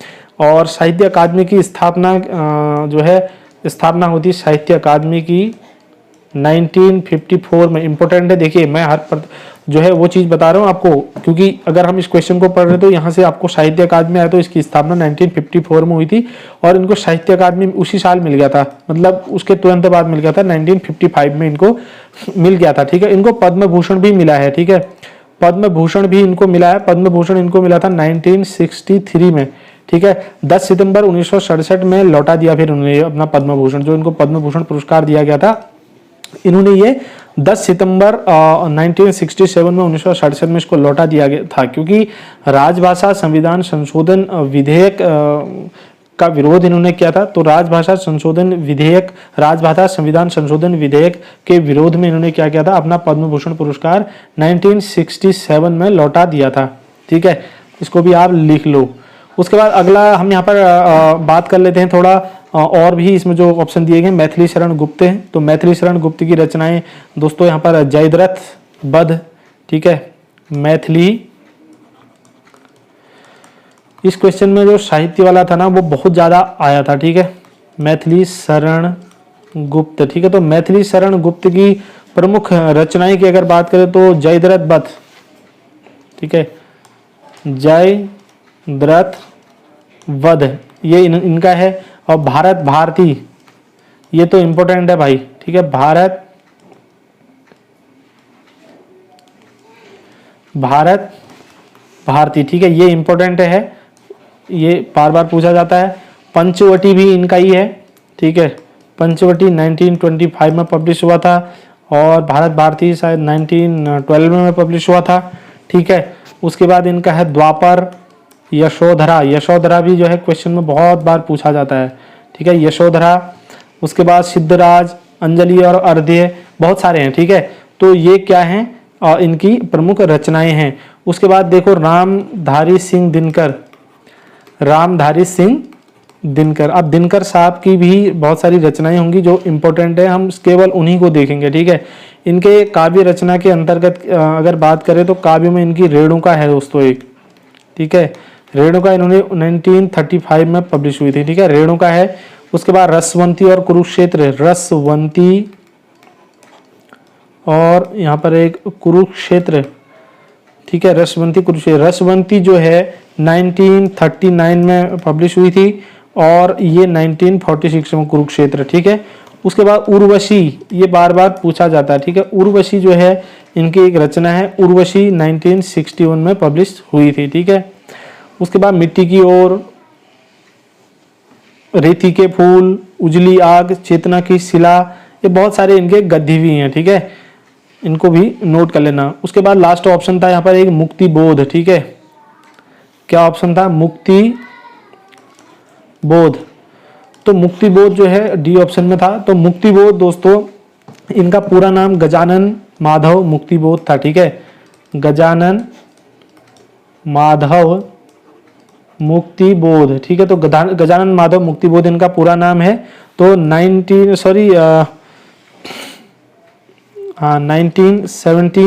और साहित्य अकादमी की स्थापना स्थापना होती साहित्य अकादमी की 1954 में। इंपॉर्टेंट है, देखिए मैं हर जो है वो चीज़ बता रहा हूँ आपको, क्योंकि अगर हम इस क्वेश्चन को पढ़ रहे तो यहाँ से आपको साहित्य अकादमी आया, तो इसकी स्थापना 1954 में हुई थी, और इनको साहित्य अकादमी उसी साल मिल गया था, मतलब उसके तुरंत बाद मिल गया था, 1955 में इनको मिल गया था। ठीक है, इनको पद्म भूषण भी मिला है। ठीक है, पद्म भूषण भी इनको मिला है। पद्म भूषण इनको मिला था 1963 में। ठीक है, 10 सितंबर 1967 में लौटा दिया फिर उन्होंने अपना पद्म भूषण, जो इनको पद्म भूषण पुरस्कार दिया गया था, इन्होंने ये 10 सितंबर 1967 में 1967 में इसको लौटा दिया गया था, क्योंकि राजभाषा संविधान संशोधन विधेयक का विरोध इन्होंने किया था। तो राजभाषा संविधान संशोधन विधेयक के विरोध में इन्होंने क्या किया था, अपना पद्म भूषण पुरस्कार 1967 में लौटा दिया था। ठीक है, इसको भी आप लिख लो। उसके बाद अगला हम यहाँ पर बात कर लेते हैं थोड़ा और भी, इसमें जो ऑप्शन दिए गए मैथिली शरण गुप्त हैं। तो मैथिली शरण गुप्त की रचनाएं दोस्तों यहाँ पर जयद्रथ वध। ठीक है, मैथिली, इस क्वेश्चन में जो साहित्य वाला था ना वो बहुत ज़्यादा आया था। ठीक है, मैथिली शरण गुप्त। ठीक है, तो मैथिली शरण गुप्त की प्रमुख रचनाएं की अगर बात करें तो जयद्रथ वध। ठीक है, जयद्रथ वध ये इनका है। और भारत भारती, ये तो इंपॉर्टेंट है भाई। ठीक है, भारत भारती। ठीक है, ये इंपॉर्टेंट है, ये बार बार पूछा जाता है। पंचवटी भी इनका ही है। ठीक है, पंचवटी 1925 में पब्लिश हुआ था, और भारत भारती शायद 1912 में पब्लिश हुआ था। ठीक है, उसके बाद इनका है द्वापर, यशोधरा। यशोधरा भी जो है क्वेश्चन में बहुत बार पूछा जाता है। ठीक है, यशोधरा। उसके बाद सिद्धराज, अंजलि और अर्ध्य, बहुत सारे हैं। ठीक है, तो ये क्या हैं, इनकी प्रमुख रचनाएं हैं। उसके बाद देखो रामधारी सिंह दिनकर, रामधारी सिंह दिनकर। अब दिनकर साहब की भी बहुत सारी रचनाएं होंगी जो इम्पोर्टेंट है, हम केवल उन्हीं को देखेंगे, ठीक है। इनके काव्य रचना के अंतर्गत अगर बात करें तो काव्य में इनकी रेणुका है दोस्तों एक, ठीक है। रेणुका इन्होंने 1935 में पब्लिश हुई थी, ठीक है, रेणुका है। उसके बाद रसवंती और कुरुक्षेत्र, रसवंती और यहाँ पर एक कुरुक्षेत्र, ठीक है, रसवंती कुरुक्षेत्र। रसवंती जो है 1939 में पब्लिश हुई थी और ये 1946 में कुरुक्षेत्र, ठीक है। उसके बाद उर्वशी, ये बार बार पूछा जाता है, ठीक है। उर्वशी जो है इनकी एक रचना है, उर्वशी 1961 में पब्लिश हुई थी, ठीक है। उसके बाद मिट्टी की ओर, रेती के फूल, उजली आग, चेतना की शिला, ये बहुत सारे इनके गद्य भी हैं, ठीक है, इनको भी नोट कर लेना। उसके बाद लास्ट ऑप्शन था यहाँ पर एक मुक्ति बोध, ठीक है। क्या ऑप्शन था? मुक्ति बोध। तो मुक्ति बोध जो है डी ऑप्शन में था। तो मुक्ति बोध दोस्तों इनका पूरा नाम गजानन माधव मुक्ति बोध था, ठीक है, गजानन माधव मुक्ति बोध, ठीक है। तो गजानन माधव मुक्ति बोध इनका पूरा नाम है। तो 1917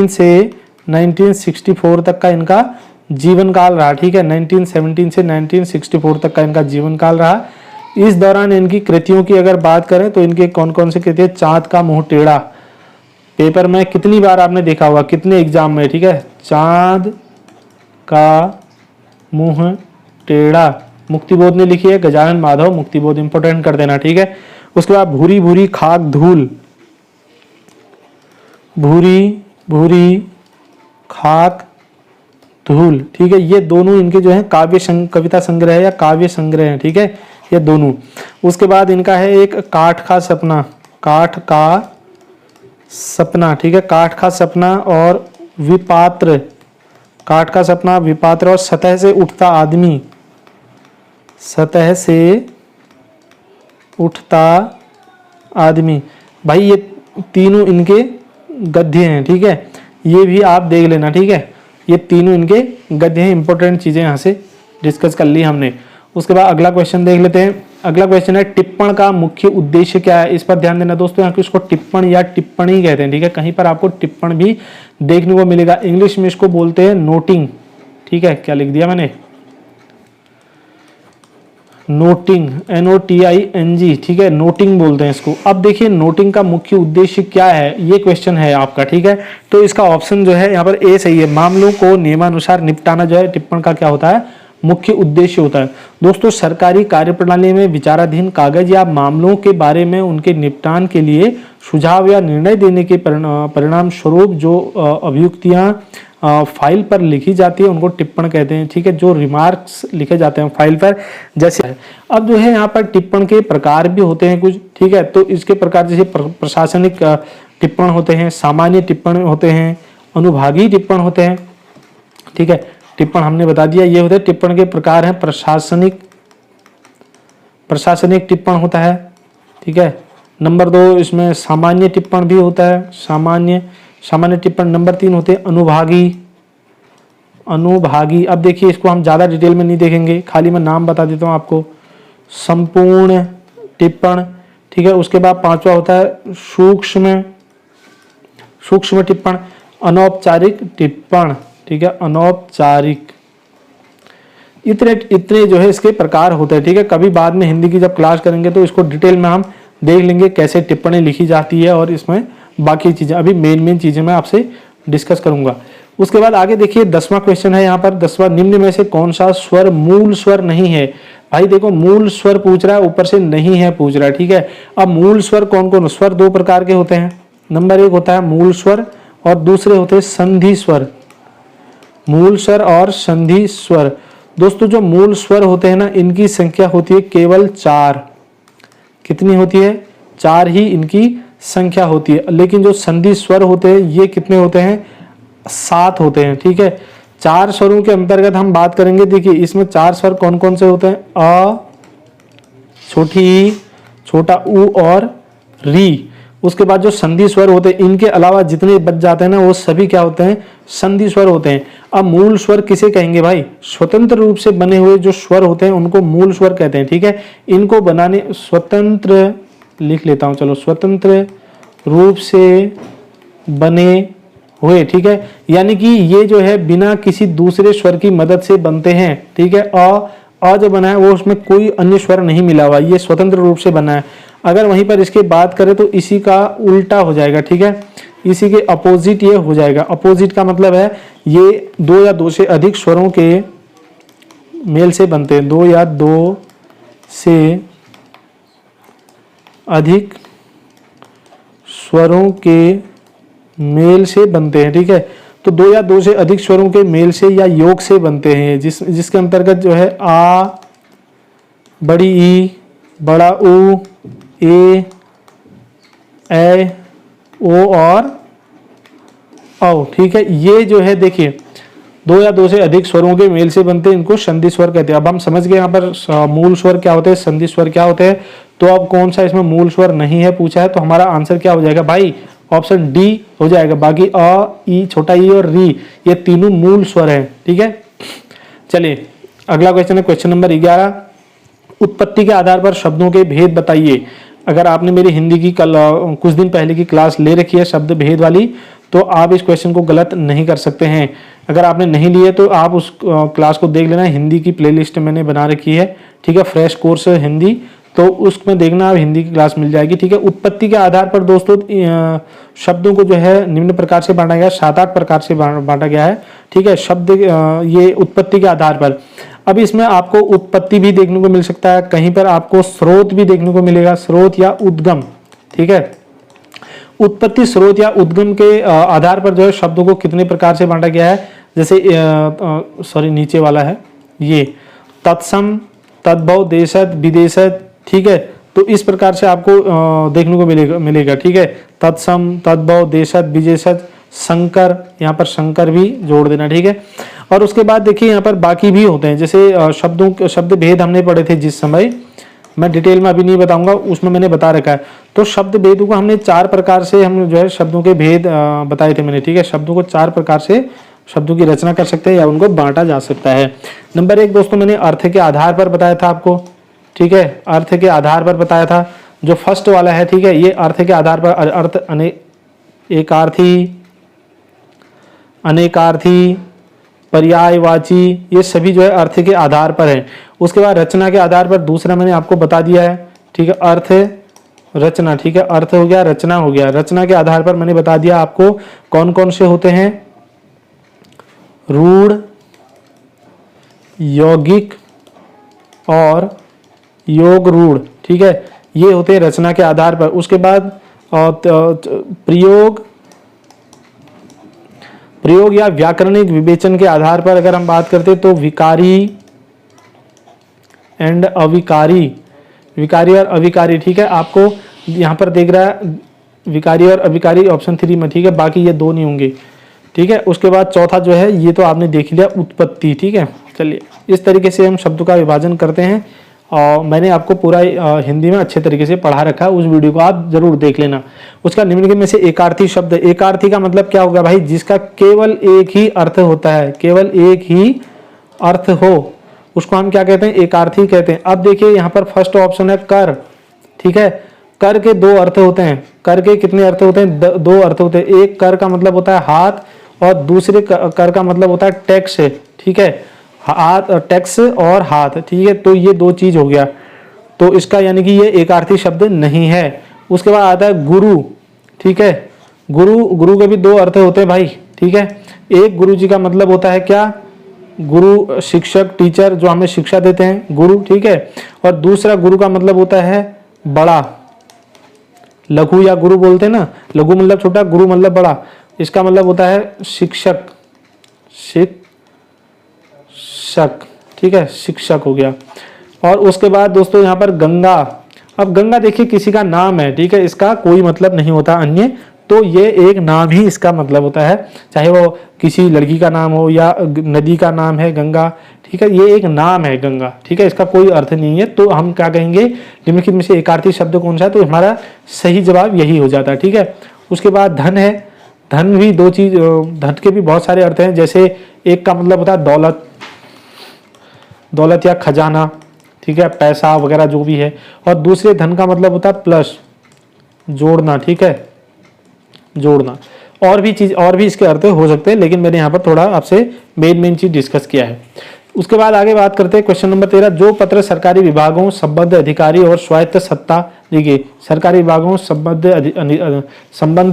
से 1964 तक का इनका जीवन काल रहा, ठीक है। 1917 से 1964 तक का इनका जीवन काल रहा। इस दौरान इनकी कृतियों की अगर बात करें तो इनके कौन कौन से कृति है? चांद का मुंह टेढ़ा, पेपर में कितनी बार आपने देखा होगा, कितने एग्जाम में, ठीक है, चांद का मुंह टेढ़ा मुक्तिबोध ने लिखी है, गजानन माधव मुक्तिबोध, इंपोर्टेंट कर देना, ठीक है। उसके बाद भूरी भूरी खाक धूल, भूरी भूरी खाक धूल, ठीक है, ये दोनों इनके जो है कविता संग्रह या काव्य संग्रह है, ठीक है, ये दोनों। उसके बाद इनका है एक काठ का सपना, काठ का सपना, ठीक है, काठ का सपना और विपात्र, काठ का सपना, विपात्र और सतह से उठता आदमी, सतह से उठता आदमी। भाई ये तीनों इनके गद्य हैं, ठीक है, ये भी आप देख लेना, ठीक है, ये तीनों इनके गद्य हैं। इंपॉर्टेंट चीजें यहाँ से डिस्कस कर ली हमने। उसके बाद अगला क्वेश्चन देख लेते हैं। अगला क्वेश्चन है टिप्पण का मुख्य उद्देश्य क्या है? इस पर ध्यान देना दोस्तों, यहाँ इसको टिप्पण या टिप्पणी कहते हैं, ठीक है, कहीं पर आपको टिप्पण भी देखने को मिलेगा। इंग्लिश में इसको बोलते हैं नोटिंग, ठीक है, क्या लिख दिया मैंने? नोटिंग, NOTING, ठीक है, नोटिंग बोलते हैं इसको। अब देखिए नोटिंग का मुख्य उद्देश्य क्या है, ये क्वेश्चन है आपका, ठीक है। तो इसका ऑप्शन जो है यहाँ पर ए सही है। मामलों को नियमानुसार निपटाना जो है टिप्पण का क्या होता है? मुख्य उद्देश्य होता है। दोस्तों सरकारी कार्यप्रणाली में विचाराधीन कागज या मामलों के बारे में उनके निपटान के लिए सुझाव या निर्णय देने के परिणाम स्वरूप जो अभियुक्तियां फाइल पर लिखी जाती है उनको टिप्पण कहते हैं, ठीक है, जो रिमार्क्स लिखे जाते हैं फाइल पर, जैसे अब जो है यहाँ पर टिप्पण के प्रकार भी होते हैं कुछ, ठीक है। तो इसके प्रकार जैसे प्रशासनिक टिप्पण होते हैं, सामान्य टिप्पण होते हैं, अनुभागीय टिप्पण होते हैं, ठीक है। टिप्पण हमने बता दिया, ये होते हैं टिप्पण के प्रकार हैं। प्रशासनिक टिप्पण होता है, ठीक है। नंबर 2 इसमें सामान्य टिप्पण भी होता है, सामान्य टिप्पण। नंबर 3 होते हैं अनुभागी। अब देखिए इसको हम ज्यादा डिटेल में नहीं देखेंगे, खाली मैं नाम बता देता हूं आपको। संपूर्ण टिप्पण, ठीक है। उसके बाद 5वां होता है सूक्ष्म टिप्पण, अनौपचारिक टिप्पण, ठीक है, अनौपचारिक। इतने जो है इसके प्रकार होते हैं, ठीक है। कभी बाद में हिंदी की जब क्लास करेंगे तो इसको डिटेल में हम देख लेंगे कैसे टिप्पणी लिखी जाती है और इसमें बाकी चीजें, अभी मेन चीजें मैं आपसे डिस्कस करूंगा। उसके बाद आगे देखिए 10वां क्वेश्चन है यहाँ पर। 10वां, निम्न में से कौन सा स्वर मूल स्वर नहीं है? भाई देखो मूल स्वर पूछ रहा है, ऊपर से नहीं है पूछ रहा है, ठीक है। अब मूल स्वर कौन कौन? स्वर 2 प्रकार के होते हैं। नंबर 1 होता है मूल स्वर और दूसरे होते हैं संधि स्वर। मूल स्वर और संधि स्वर। दोस्तों जो मूल स्वर होते हैं ना, इनकी संख्या होती है केवल 4। कितनी होती है? 4 ही इनकी संख्या होती है। लेकिन जो संधि स्वर होते हैं ये कितने होते हैं? 7 होते हैं, ठीक है। 4 स्वरों के अंतर्गत हम बात करेंगे। देखिए इसमें 4 स्वर कौन कौन से होते हैं? अ, छोटी ई, छोटा उ और री। उसके बाद जो संधि स्वर होते हैं, इनके अलावा जितने बच जाते हैं ना, वो सभी क्या होते हैं, संधि स्वर होते हैं। अब मूल स्वर किसे कहेंगे भाई, स्वतंत्र रूप से बने हुए जो स्वर होते हैं उनको मूल स्वर कहते हैं, ठीक है। इनको बनाने, स्वतंत्र लिख लेता हूं, चलो, स्वतंत्र रूप से बने हुए, ठीक है, यानी कि ये जो है बिना किसी दूसरे स्वर की मदद से बनते हैं, ठीक है। अ जो बना है वो उसमें कोई अन्य स्वर नहीं मिला हुआ, ये स्वतंत्र रूप से बना है। अगर वहीं पर इसके बात करें तो इसी का उल्टा हो जाएगा, ठीक है, इसी के अपोजिट ये हो जाएगा। अपोजिट का मतलब है ये दो या दो से अधिक स्वरों के मेल से बनते हैं, दो या दो से अधिक स्वरों के मेल से बनते हैं, ठीक है। तो दो या दो से अधिक स्वरों के मेल से या योग से बनते हैं, जिसके अंतर्गत जो है आ, बड़ी ई, बड़ा ऊ, ए, ओ और औ, ठीक है। ये जो है देखिए दो या दो से अधिक स्वरों के मेल से बनते हैं, इनको संधि स्वर कहते हैं। अब हम समझ गए यहाँ पर मूल स्वर क्या होते हैं, संधि स्वर क्या होते हैं। तो अब कौन सा इसमें मूल स्वर नहीं है पूछा है, तो हमारा आंसर क्या हो जाएगा भाई, ऑप्शन डी हो जाएगा। बाकी अ, ई, छोटा ई और री, ये तीनों मूल स्वर है, ठीक है। चलिए अगला क्वेश्चन है क्वेश्चन नंबर 11। उत्पत्ति के आधार पर शब्दों के भेद बताइए। अगर आपने मेरी हिंदी की कुछ दिन पहले की क्लास ले रखी है शब्द भेद वाली, तो आप इस क्वेश्चन को गलत नहीं कर सकते हैं। अगर आपने नहीं लिए तो आप उस क्लास को देख लेना, हिंदी की प्लेलिस्ट मैंने बना रखी है, ठीक है, फ्रेश कोर्स हिंदी, तो उसमें देखना आप हिंदी की क्लास मिल जाएगी, ठीक है। उत्पत्ति के आधार पर दोस्तों शब्दों को जो है निम्न प्रकार से बांटा गया, 7-8 प्रकार से बांटा गया है, ठीक है। शब्द ये उत्पत्ति के आधार पर। अब इसमें आपको उत्पत्ति भी देखने को मिल सकता है, कहीं पर आपको स्रोत भी देखने को मिलेगा, स्रोत या उद्गम, ठीक है। उत्पत्ति, स्रोत या उद्गम के आधार पर जो है शब्दों को कितने प्रकार से बांटा गया है, जैसे सॉरी नीचे वाला है ये तत्सम, तद्भव, देशज, विदेशज, ठीक है। तो इस प्रकार से आपको देखने को मिलेगा, ठीक है। तत्सम, तद्भव, देशज, विदेशज, संकर, यहाँ पर संकर भी जोड़ देना, ठीक है। और उसके बाद देखिए यहाँ पर बाकी भी होते हैं, जैसे शब्द भेद हमने पढ़े थे जिस समय, मैं डिटेल में अभी नहीं बताऊंगा, उसमें मैंने बता रखा है। तो शब्द भेदों को हमने 4 प्रकार से हम जो है शब्दों के भेद बताए थे मैंने, ठीक है। शब्दों को 4 प्रकार से शब्दों की रचना कर सकते हैं या उनको बांटा जा सकता है। नंबर 1 दोस्तों मैंने अर्थ के आधार पर बताया था आपको, ठीक है, अर्थ के आधार पर बताया था। जो फर्स्ट वाला है, ठीक है, ये अर्थ के आधार पर अर्थ एकार्थी, अनेकार्थी, पर्यायवाची, ये सभी जो है अर्थ के आधार पर है। उसके बाद रचना के आधार पर दूसरा मैंने आपको बता दिया है, ठीक है, अर्थ रचना, ठीक है, अर्थ हो गया, रचना हो गया। रचना के आधार पर मैंने बता दिया आपको कौन कौन से होते हैं, रूढ़, यौगिक और योग रूढ़, ठीक है, ये होते हैं रचना के आधार पर। उसके बाद प्रयोग या व्याकरणिक विवेचन के आधार पर अगर हम बात करते तो विकारी एंड अविकारी, विकारी और अविकारी, ठीक है। आपको यहाँ पर देख रहा है विकारी और अविकारी ऑप्शन 3 में, ठीक है, बाकी ये 2 नहीं होंगे, ठीक है। उसके बाद चौथा जो है ये तो आपने देख लिया, उत्पत्ति, ठीक है। चलिए इस तरीके से हम शब्दों का विभाजन करते हैं और मैंने आपको पूरा हिंदी में अच्छे तरीके से पढ़ा रखा है, उस वीडियो को आप जरूर देख लेना। उसका निम्नलिखित में से एकार्थी शब्द, एकार्थी का मतलब क्या होगा भाई, जिसका केवल एक ही अर्थ होता है, केवल एक ही अर्थ हो, उसको हम क्या कहते हैं, एकार्थी कहते हैं। अब देखिए यहाँ पर फर्स्ट ऑप्शन है कर, ठीक है। कर के 2 अर्थ होते हैं, कर के कितने अर्थ होते हैं, 2 अर्थ होते हैं। एक कर का मतलब होता है हाथ और दूसरे कर का मतलब होता है टैक्स, ठीक है, हाथ, टैक्स और हाथ, ठीक है। तो ये 2 चीज हो गया, तो इसका यानी कि ये एकार्थी शब्द नहीं है। उसके बाद आता है गुरु, ठीक है। गुरु के भी 2 अर्थ होते हैं भाई, ठीक है। एक गुरु जी का मतलब होता है क्या, गुरु शिक्षक, टीचर, जो हमें शिक्षा देते हैं, गुरु, ठीक है। और दूसरा गुरु का मतलब होता है बड़ा, लघु या गुरु बोलते हैं ना, लघु मतलब छोटा, गुरु मतलब बड़ा, इसका मतलब होता है शिक्षक, ठीक है, शिक्षक हो गया। और उसके बाद दोस्तों यहाँ पर गंगा, अब गंगा देखिए किसी का नाम है, ठीक है, इसका कोई मतलब नहीं होता अन्य तो ये एक नाम ही इसका मतलब होता है, चाहे वो किसी लड़की का नाम हो या नदी का नाम है गंगा, ठीक है, ये एक नाम है गंगा, ठीक है, इसका कोई अर्थ नहीं है। तो हम क्या कहेंगे, निम्नलिखित में से एकार्थी शब्द कौन सा है, तो हमारा सही जवाब यही हो जाता है, ठीक है। उसके बाद धन है, धन भी दो चीज, धन के भी बहुत सारे अर्थ हैं, जैसे एक का मतलब होता है दौलत, दौलत या खजाना, ठीक है, पैसा वगैरह जो भी है, और दूसरे धन का मतलब होता है प्लस, जोड़ना, ठीक है, जोड़ना। और भी चीज, और भी इसके अर्थ हो सकते हैं, लेकिन मैंने यहाँ पर थोड़ा आपसे मेन चीज डिस्कस किया है। उसके बाद आगे बात करते हैं क्वेश्चन नंबर 13, जो पत्र सरकारी विभागों, संबद्ध अधिकारी और स्वायत्त सत्ता, देखिए सरकारी विभागों, संबद्ध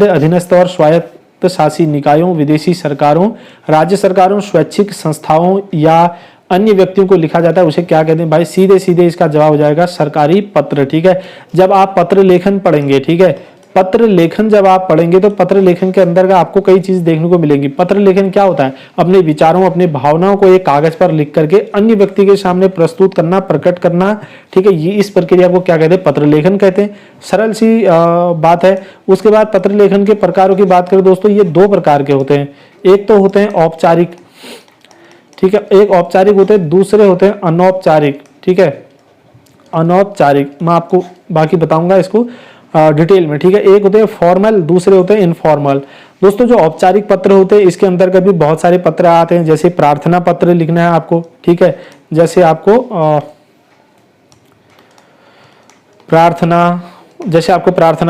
अधीनस्थ और स्वायत्त शासी निकायों, विदेशी सरकारों, राज्य सरकारों, स्वैच्छिक संस्थाओं या अन्य व्यक्तियों को लिखा जाता है, उसे क्या कहते हैं भाई, सीधे सीधे इसका जवाब हो जाएगा सरकारी पत्र, ठीक है। जब आप पत्र लेखन पढ़ेंगे, ठीक है, पत्र लेखन जब आप पढ़ेंगे तो पत्र लेखन के अंदर का आपको कई चीज देखने को मिलेंगी। पत्र लेखन क्या होता है, अपने विचारों, अपने भावनाओं को एक कागज पर लिख करके अन्य व्यक्ति के सामने प्रस्तुत करना, प्रकट करना, ठीक है, ये इस प्रक्रिया को क्या कहते हैं, पत्र लेखन कहते हैं। सरल सी बात है। उसके बाद पत्र लेखन के प्रकारों की बात करें दोस्तों, ये दो प्रकार के होते हैं, एक तो होते हैं औपचारिक, ठीक है, एक औपचारिक होते हैं, दूसरे होते हैं अनौपचारिक, ठीक है, अनौपचारिक। मैं आपको बाकी बताऊंगा इसको डिटेल में, ठीक है। एक होते हैं फॉर्मल, दूसरे होते हैं इनफॉर्मल। दोस्तों जो औपचारिक पत्र होते हैं इसके अंतर्गत भी बहुत सारे पत्र आते हैं, जैसे प्रार्थना पत्र लिखना है आपको, ठीक है, जैसे आपको प्रार्थना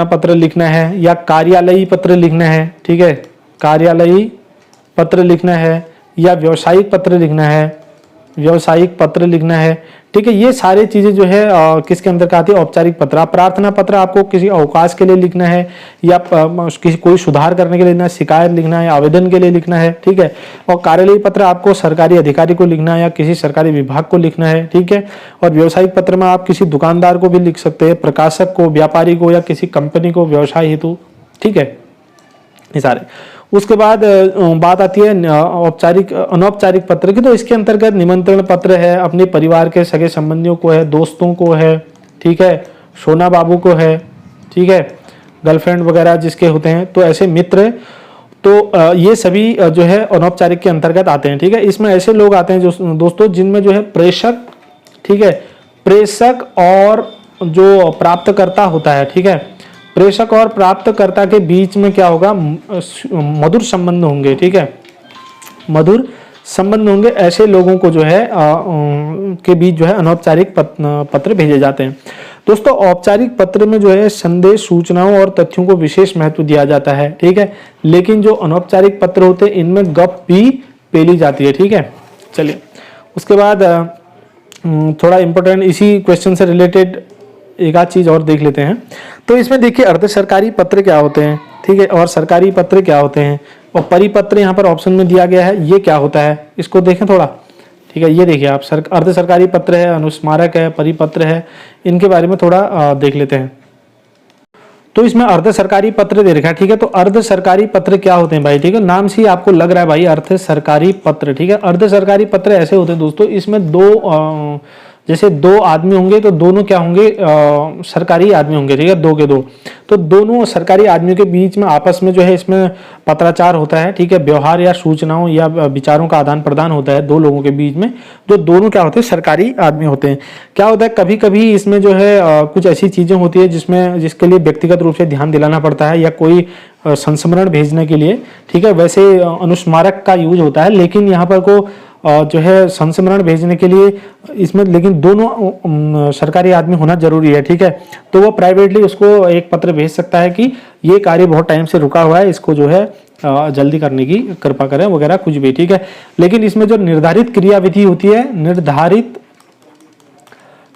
पत्र लिखना है, या कार्यालयी पत्र लिखना है, ठीक है, कार्यालयी पत्र लिखना है, या व्यावसायिक पत्र लिखना है, व्यावसायिक पत्र लिखना है, ठीक है। ये सारी चीजें जो है किसके अंदर आती है, औपचारिक पत्र। प्रार्थना पत्र आपको किसी अवकाश के लिए लिखना है, या किसी कोई सुधार करने के लिए लिखना है, शिकायत लिखना है, आवेदन के लिए लिखना है, ठीक है। और कार्यालयी पत्र आपको सरकारी अधिकारी को लिखना है या किसी सरकारी विभाग को लिखना है, ठीक है। और व्यावसायिक पत्र में आप किसी दुकानदार को भी लिख सकते हैं, प्रकाशक को, व्यापारी को, या किसी कंपनी को व्यवसाय हेतु, ठीक है, ये सारे। उसके बाद बात आती है औपचारिक अनौपचारिक पत्र की, तो इसके अंतर्गत निमंत्रण पत्र है, अपने परिवार के सगे संबंधियों को है, दोस्तों को है, ठीक है, सोना बाबू को है, ठीक है, गर्लफ्रेंड वगैरह जिसके होते हैं, तो ऐसे मित्र, तो ये सभी जो है अनौपचारिक के अंतर्गत आते हैं, ठीक है। इसमें ऐसे लोग आते हैं जो दोस्तों जिनमें जो है प्रेषक, ठीक है, प्रेषक और जो प्राप्तकर्ता होता है, ठीक है, प्रेषक और प्राप्तकर्ता के बीच में क्या होगा, मधुर संबंध होंगे, ठीक है, मधुर संबंध होंगे। ऐसे लोगों को जो है के बीच जो है अनौपचारिक पत्र भेजे जाते हैं। दोस्तों औपचारिक पत्र में जो है संदेश, सूचनाओं और तथ्यों को विशेष महत्व दिया जाता है, ठीक है, लेकिन जो अनौपचारिक पत्र होते हैं इनमें गप भी पेली जाती है, ठीक है। चलिए उसके बाद थोड़ा इंपॉर्टेंट इसी क्वेश्चन से रिलेटेड एक आध चीज और देख लेते हैं। तो इसमें देखिए अर्ध सरकारी पत्र क्या होते हैं, ठीक है, और सरकारी पत्र क्या होते हैं, और परिपत्र यहाँ पर ऑप्शन में दिया गया है, ये क्या होता है, इसको देखें थोड़ा, ठीक है। ये देखिए आप अर्ध सरकारी पत्र है, अनुस्मारक है, परिपत्र है, इनके बारे में थोड़ा देख लेते हैं। तो इसमें अर्ध सरकारी पत्र दे रखा है, ठीक है। तो अर्ध सरकारी पत्र क्या होते हैं भाई, ठीक है, नाम से ही आपको लग रहा है भाई अर्ध सरकारी पत्र, ठीक है। अर्ध सरकारी पत्र ऐसे होते हैं दोस्तों, इसमें जैसे दो आदमी होंगे तो दोनों क्या होंगे, सरकारी आदमी होंगे, ठीक है, दो के दो, तो दोनों सरकारी आदमियों के बीच में आपस में जो है इसमें पत्राचार होता है, ठीक है, व्यवहार या सूचनाओं या विचारों का आदान प्रदान होता है दो लोगों के बीच में, जो दोनों क्या होते हैं, सरकारी आदमी होते हैं। क्या होता है, कभी कभी इसमें जो है कुछ ऐसी चीजें होती है जिसके लिए व्यक्तिगत रूप से ध्यान दिलाना पड़ता है, या कोई संस्मरण भेजने के लिए, ठीक है, वैसे अनुस्मारक का यूज होता है, लेकिन यहाँ पर को जो है संस्मरण भेजने के लिए इसमें लेकिन दोनों सरकारी आदमी होना जरूरी है, ठीक है। तो वो प्राइवेटली उसको एक पत्र भेज सकता है कि ये कार्य बहुत टाइम से रुका हुआ है, इसको जो है जल्दी करने की कृपा करें वगैरह कुछ भी, ठीक है। लेकिन इसमें जो निर्धारित क्रियाविधि होती है,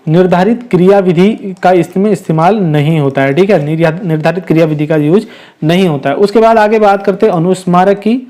निर्धारित क्रियाविधि का इसमें इस्तेमाल नहीं होता है, ठीक है, निर्धारित क्रियाविधि का यूज नहीं होता है। उसके बाद आगे बात करते हैं अनुस्मारक की।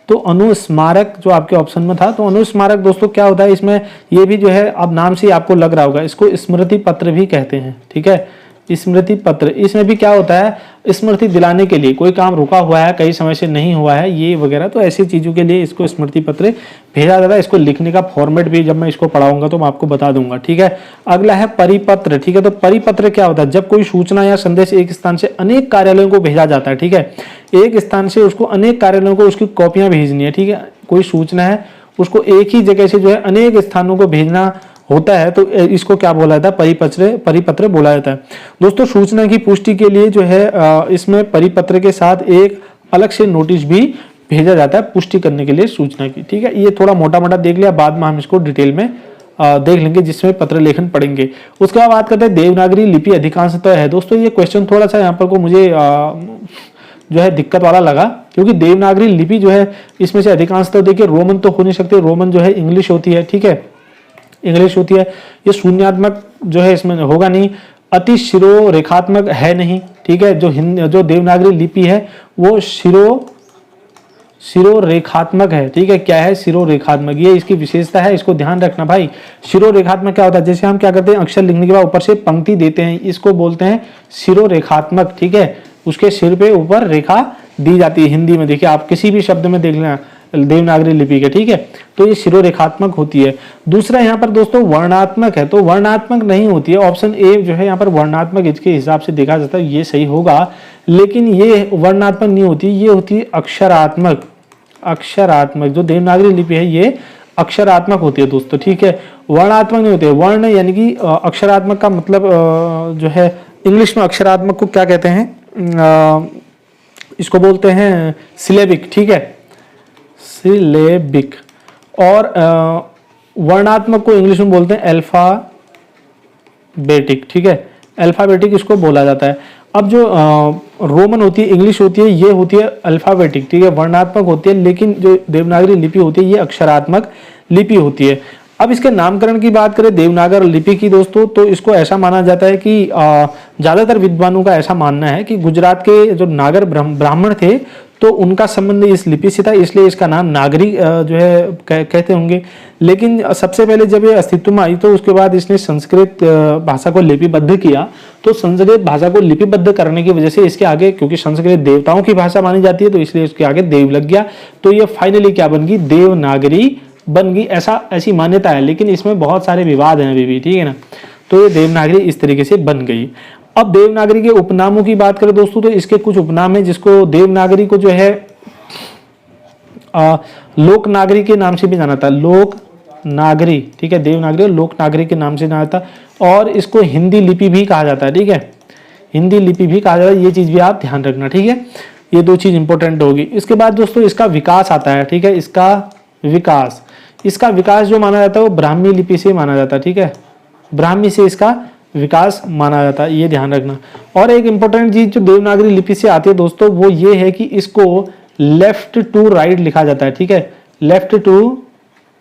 तो अनुस्मारक जो आपके ऑप्शन में था, तो अनुस्मारक दोस्तों क्या होता है, इसमें ये भी जो है अब नाम से आपको लग रहा होगा, इसको स्मृति पत्र भी कहते हैं, ठीक है, स्मृति पत्र। इसमें भी क्या होता है, स्मृति दिलाने के लिए, कोई काम रुका हुआ है, कई समय से नहीं हुआ है ये वगैरह, तो ऐसी चीजों के लिए इसको स्मृति पत्र भेजा जाता है। इसको लिखने का फॉर्मेट भी जब मैं इसको पढ़ाऊंगा तो मैं आपको बता दूंगा, ठीक है। अगला है परिपत्र, ठीक है। तो परिपत्र क्या होता है, जब कोई सूचना या संदेश एक स्थान से अनेक कार्यालयों को भेजा जाता है, ठीक है, एक स्थान से उसको अनेक कार्यालयों को उसकी कॉपियां भेजनी है, ठीक है। कोई सूचना है उसको एक ही जगह से जो है अनेक स्थानों को भेजना होता है तो इसको क्या बोला जाता है, परिपत्र बोला जाता है। दोस्तों सूचना की पुष्टि के लिए जो है इसमें परिपत्र के साथ एक अलग से नोटिस भी भेजा जाता है पुष्टि करने के लिए सूचना की, ठीक है। ये थोड़ा मोटा मोटा देख लिया, बाद में हम इसको डिटेल में देख लेंगे जिसमें पत्र लेखन पढ़ेंगे। उसके बाद बात करते हैं देवनागरी लिपि अधिकांशतः है। दोस्तों ये क्वेश्चन थोड़ा सा यहाँ पर को मुझे जो है दिक्कत वाला लगा, क्योंकि देवनागरी लिपि जो है इसमें से अधिकांशतः देखिए रोमन तो हो नहीं सकते, रोमन जो है इंग्लिश होती है, ठीक है, इंग्लिश होती है। ये शून्यात्मक जो है इसमें होगा नहीं, अति शिरो रेखात्मक है नहीं, ठीक है। जो देवनागरी लिपि है वो शिरो रेखात्मक है, ठीक है। क्या है, शिरो रेखात्मक, ये इसकी विशेषता है, इसको ध्यान रखना भाई। शिरो रेखात्मक क्या होता है, जैसे हम क्या करते हैं अक्षर लिखने के बाद ऊपर से पंक्ति देते हैं, इसको बोलते हैं शिरो रेखात्मक, ठीक है। उसके सिर पे ऊपर रेखा दी जाती है। हिंदी में देखिए आप किसी भी शब्द में देख लेना देवनागरी लिपि के, ठीक है, तो ये शिरो रेखात्मक होती है। दूसरा यहाँ पर दोस्तों वर्णात्मक है, तो वर्णात्मक नहीं होती है। ऑप्शन ए जो है यहाँ पर वर्णात्मक इसके हिसाब से देखा जाता है, ये सही होगा, लेकिन ये वर्णात्मक नहीं होती, ये होती है अक्षरात्मक। अक्षरात्मक जो देवनागरी लिपि है ये अक्षरात्मक होती है दोस्तों, ठीक है, वर्णात्मक नहीं होती है। वर्ण यानी कि अक्षरात्मक का मतलब जो है इंग्लिश में अक्षरात्मक को क्या कहते हैं, इसको बोलते हैं सिलेबिक, ठीक है, सिलेबिक। और वर्णात्मक को इंग्लिश में बोलते हैं अल्फाबेटिक, ठीक है, अल्फाबेटिक इसको बोला जाता है। अब जो रोमन होती है, इंग्लिश होती है, ये होती है अल्फाबेटिक, ठीक है, वर्णात्मक होती है, लेकिन जो देवनागरी लिपि होती है ये अक्षरात्मक लिपि होती है। अब इसके नामकरण की बात करें देवनागर लिपि की दोस्तों, तो इसको ऐसा माना जाता है कि ज्यादातर विद्वानों का ऐसा मानना है कि गुजरात के जो नागर ब्राह्मण थे तो उनका संबंध इस लिपि से था, इसलिए इसका नाम नागरी जो है कहते होंगे। लेकिन सबसे पहले जब ये अस्तित्व में आई तो उसके बाद इसने संस्कृत भाषा को लिपिबद्ध किया, तो संस्कृत भाषा को लिपिबद्ध करने की वजह से इसके आगे, क्योंकि संस्कृत देवताओं की भाषा मानी जाती है तो इसलिए इसके आगे देव लग गया, तो ये फाइनली क्या बन गई, देवनागरी बन गई, ऐसी मान्यता है। लेकिन इसमें बहुत सारे विवाद हैं अभी भी, ठीक है ना, तो ये देवनागरी इस तरीके से बन गई। अब देवनागरी के उपनामों की बात करें दोस्तों, तो इसके कुछ उपनाम है, जिसको देवनागरी को जो है लोकनागरी के नाम से भी जाना था, लोकनागरी, ठीक है, देवनागरी लोकनागरी के नाम से जाना था। और इसको हिंदी लिपि भी कहा जाता है, ठीक है, हिंदी लिपि भी कहा जाता है, ये चीज भी आप ध्यान रखना, ठीक है, ये दो चीज इंपॉर्टेंट होगी। इसके बाद दोस्तों इसका विकास आता है, ठीक है, इसका विकास जो माना जाता है वो ब्राह्मी लिपि से माना जाता है, ठीक है, ब्राह्मी से इसका विकास माना जाता है, ये ध्यान रखना। और एक इंपॉर्टेंट चीज जो देवनागरी लिपि से आती है दोस्तों वो ये है कि इसको लेफ्ट टू राइट लिखा जाता है, ठीक है, लेफ्ट टू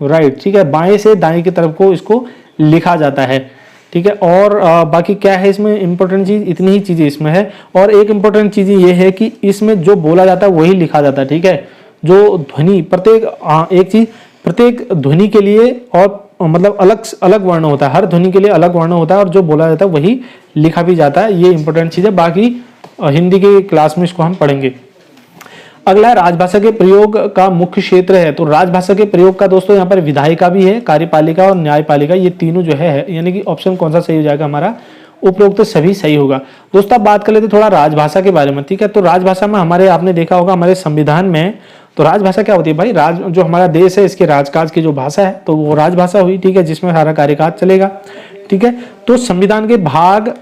राइट, ठीक है, बाएं से दाएं की तरफ को इसको लिखा जाता है, ठीक है। और बाकी क्या है इसमें इंपॉर्टेंट चीज, इतनी ही चीजें इसमें है। और एक इंपॉर्टेंट चीज ये है कि इसमें जो बोला जाता है वही लिखा जाता है, ठीक है, जो ध्वनि प्रत्येक ध्वनि के लिए और मतलब अलग वर्ण होता है, हर ध्वनि के लिए अलग वर्ण होता है और जो बोला जाता है वही लिखा भी जाता है, ये इंपॉर्टेंट चीज है। बाकी हिंदी के क्लास में इसको हम पढ़ेंगे। अगला राजभाषा के प्रयोग का मुख्य क्षेत्र है, तो राजभाषा के प्रयोग का दोस्तों यहाँ पर विधायिका भी है, कार्यपालिका और न्यायपालिका, ये तीनों जो है, यानी कि ऑप्शन कौन सा सही हो जाएगा हमारा, उपरोक्त तो सभी सही होगा। दोस्तों अब बात कर लेते थोड़ा राजभाषा के बारे में, ठीक है। तो राजभाषा में हमारे, आपने देखा होगा हमारे संविधान में, तो राजभाषा क्या होती है भाई, जो हमारा देश है इसके राजकाज की जो भाषा है तो वो राजभाषा हुई, ठीक है, जिसमें सारा कार्यकाज चलेगा, ठीक है। तो संविधान के भाग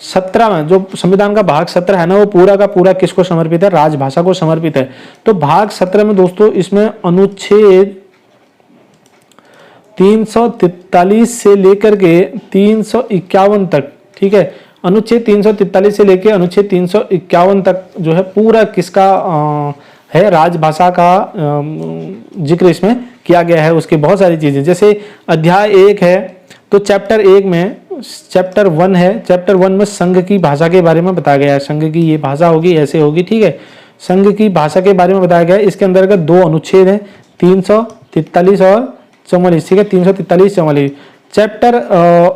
17 में, जो संविधान का भाग 17 है ना, वो पूरा का पूरा किसको समर्पित है, राजभाषा को समर्पित है। तो भाग 17 में दोस्तों इसमें अनुच्छेद 343 से लेकर के 351 तक, ठीक है, अनुच्छेद 343 से लेकर अनुच्छेद 351 तक जो है पूरा किसका है, राजभाषा का जिक्र इसमें किया गया है। उसकी बहुत सारी चीजें, जैसे अध्याय 1 है तो चैप्टर 1 में, चैप्टर 1 है, चैप्टर 1 में संघ की भाषा के बारे में बताया गया है, संघ की ये भाषा होगी, ऐसे होगी, ठीक है, संघ की भाषा के बारे में बताया गया है। इसके अंतर्गत 2 अनुच्छेद हैं, 343 और 44, ठीक है, 343 44। चैप्टर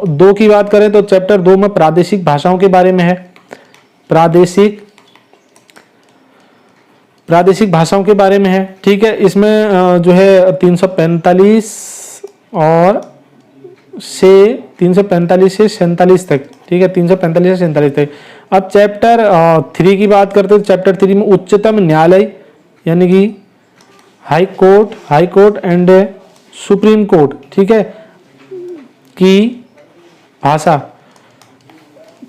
2 की बात करें तो चैप्टर 2 में प्रादेशिक भाषाओं के बारे में है, प्रादेशिक भाषाओं के बारे में है, ठीक है। इसमें जो है 345 और से 345 से 47 तक, ठीक है, 345 से 47 तक। अब चैप्टर 3 की बात करते हैं। चैप्टर 3 में उच्चतम न्यायालय यानी कि high court and supreme court, ठीक है, की भाषा,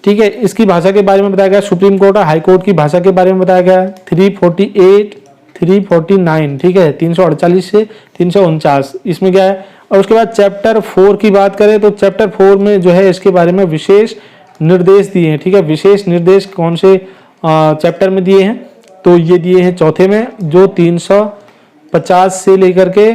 ठीक है, इसकी भाषा के बारे में बताया गया। सुप्रीम कोर्ट और हाई कोर्ट की भाषा के बारे में बताया गया। 348, 349, ठीक है, 348 से 349 इसमें क्या है। और उसके बाद चैप्टर 4 की बात करें तो चैप्टर 4 में जो है इसके बारे में विशेष निर्देश दिए हैं, ठीक है। विशेष निर्देश कौन से चैप्टर में दिए हैं, तो ये दिए हैं चौथे में, जो 350 से लेकर के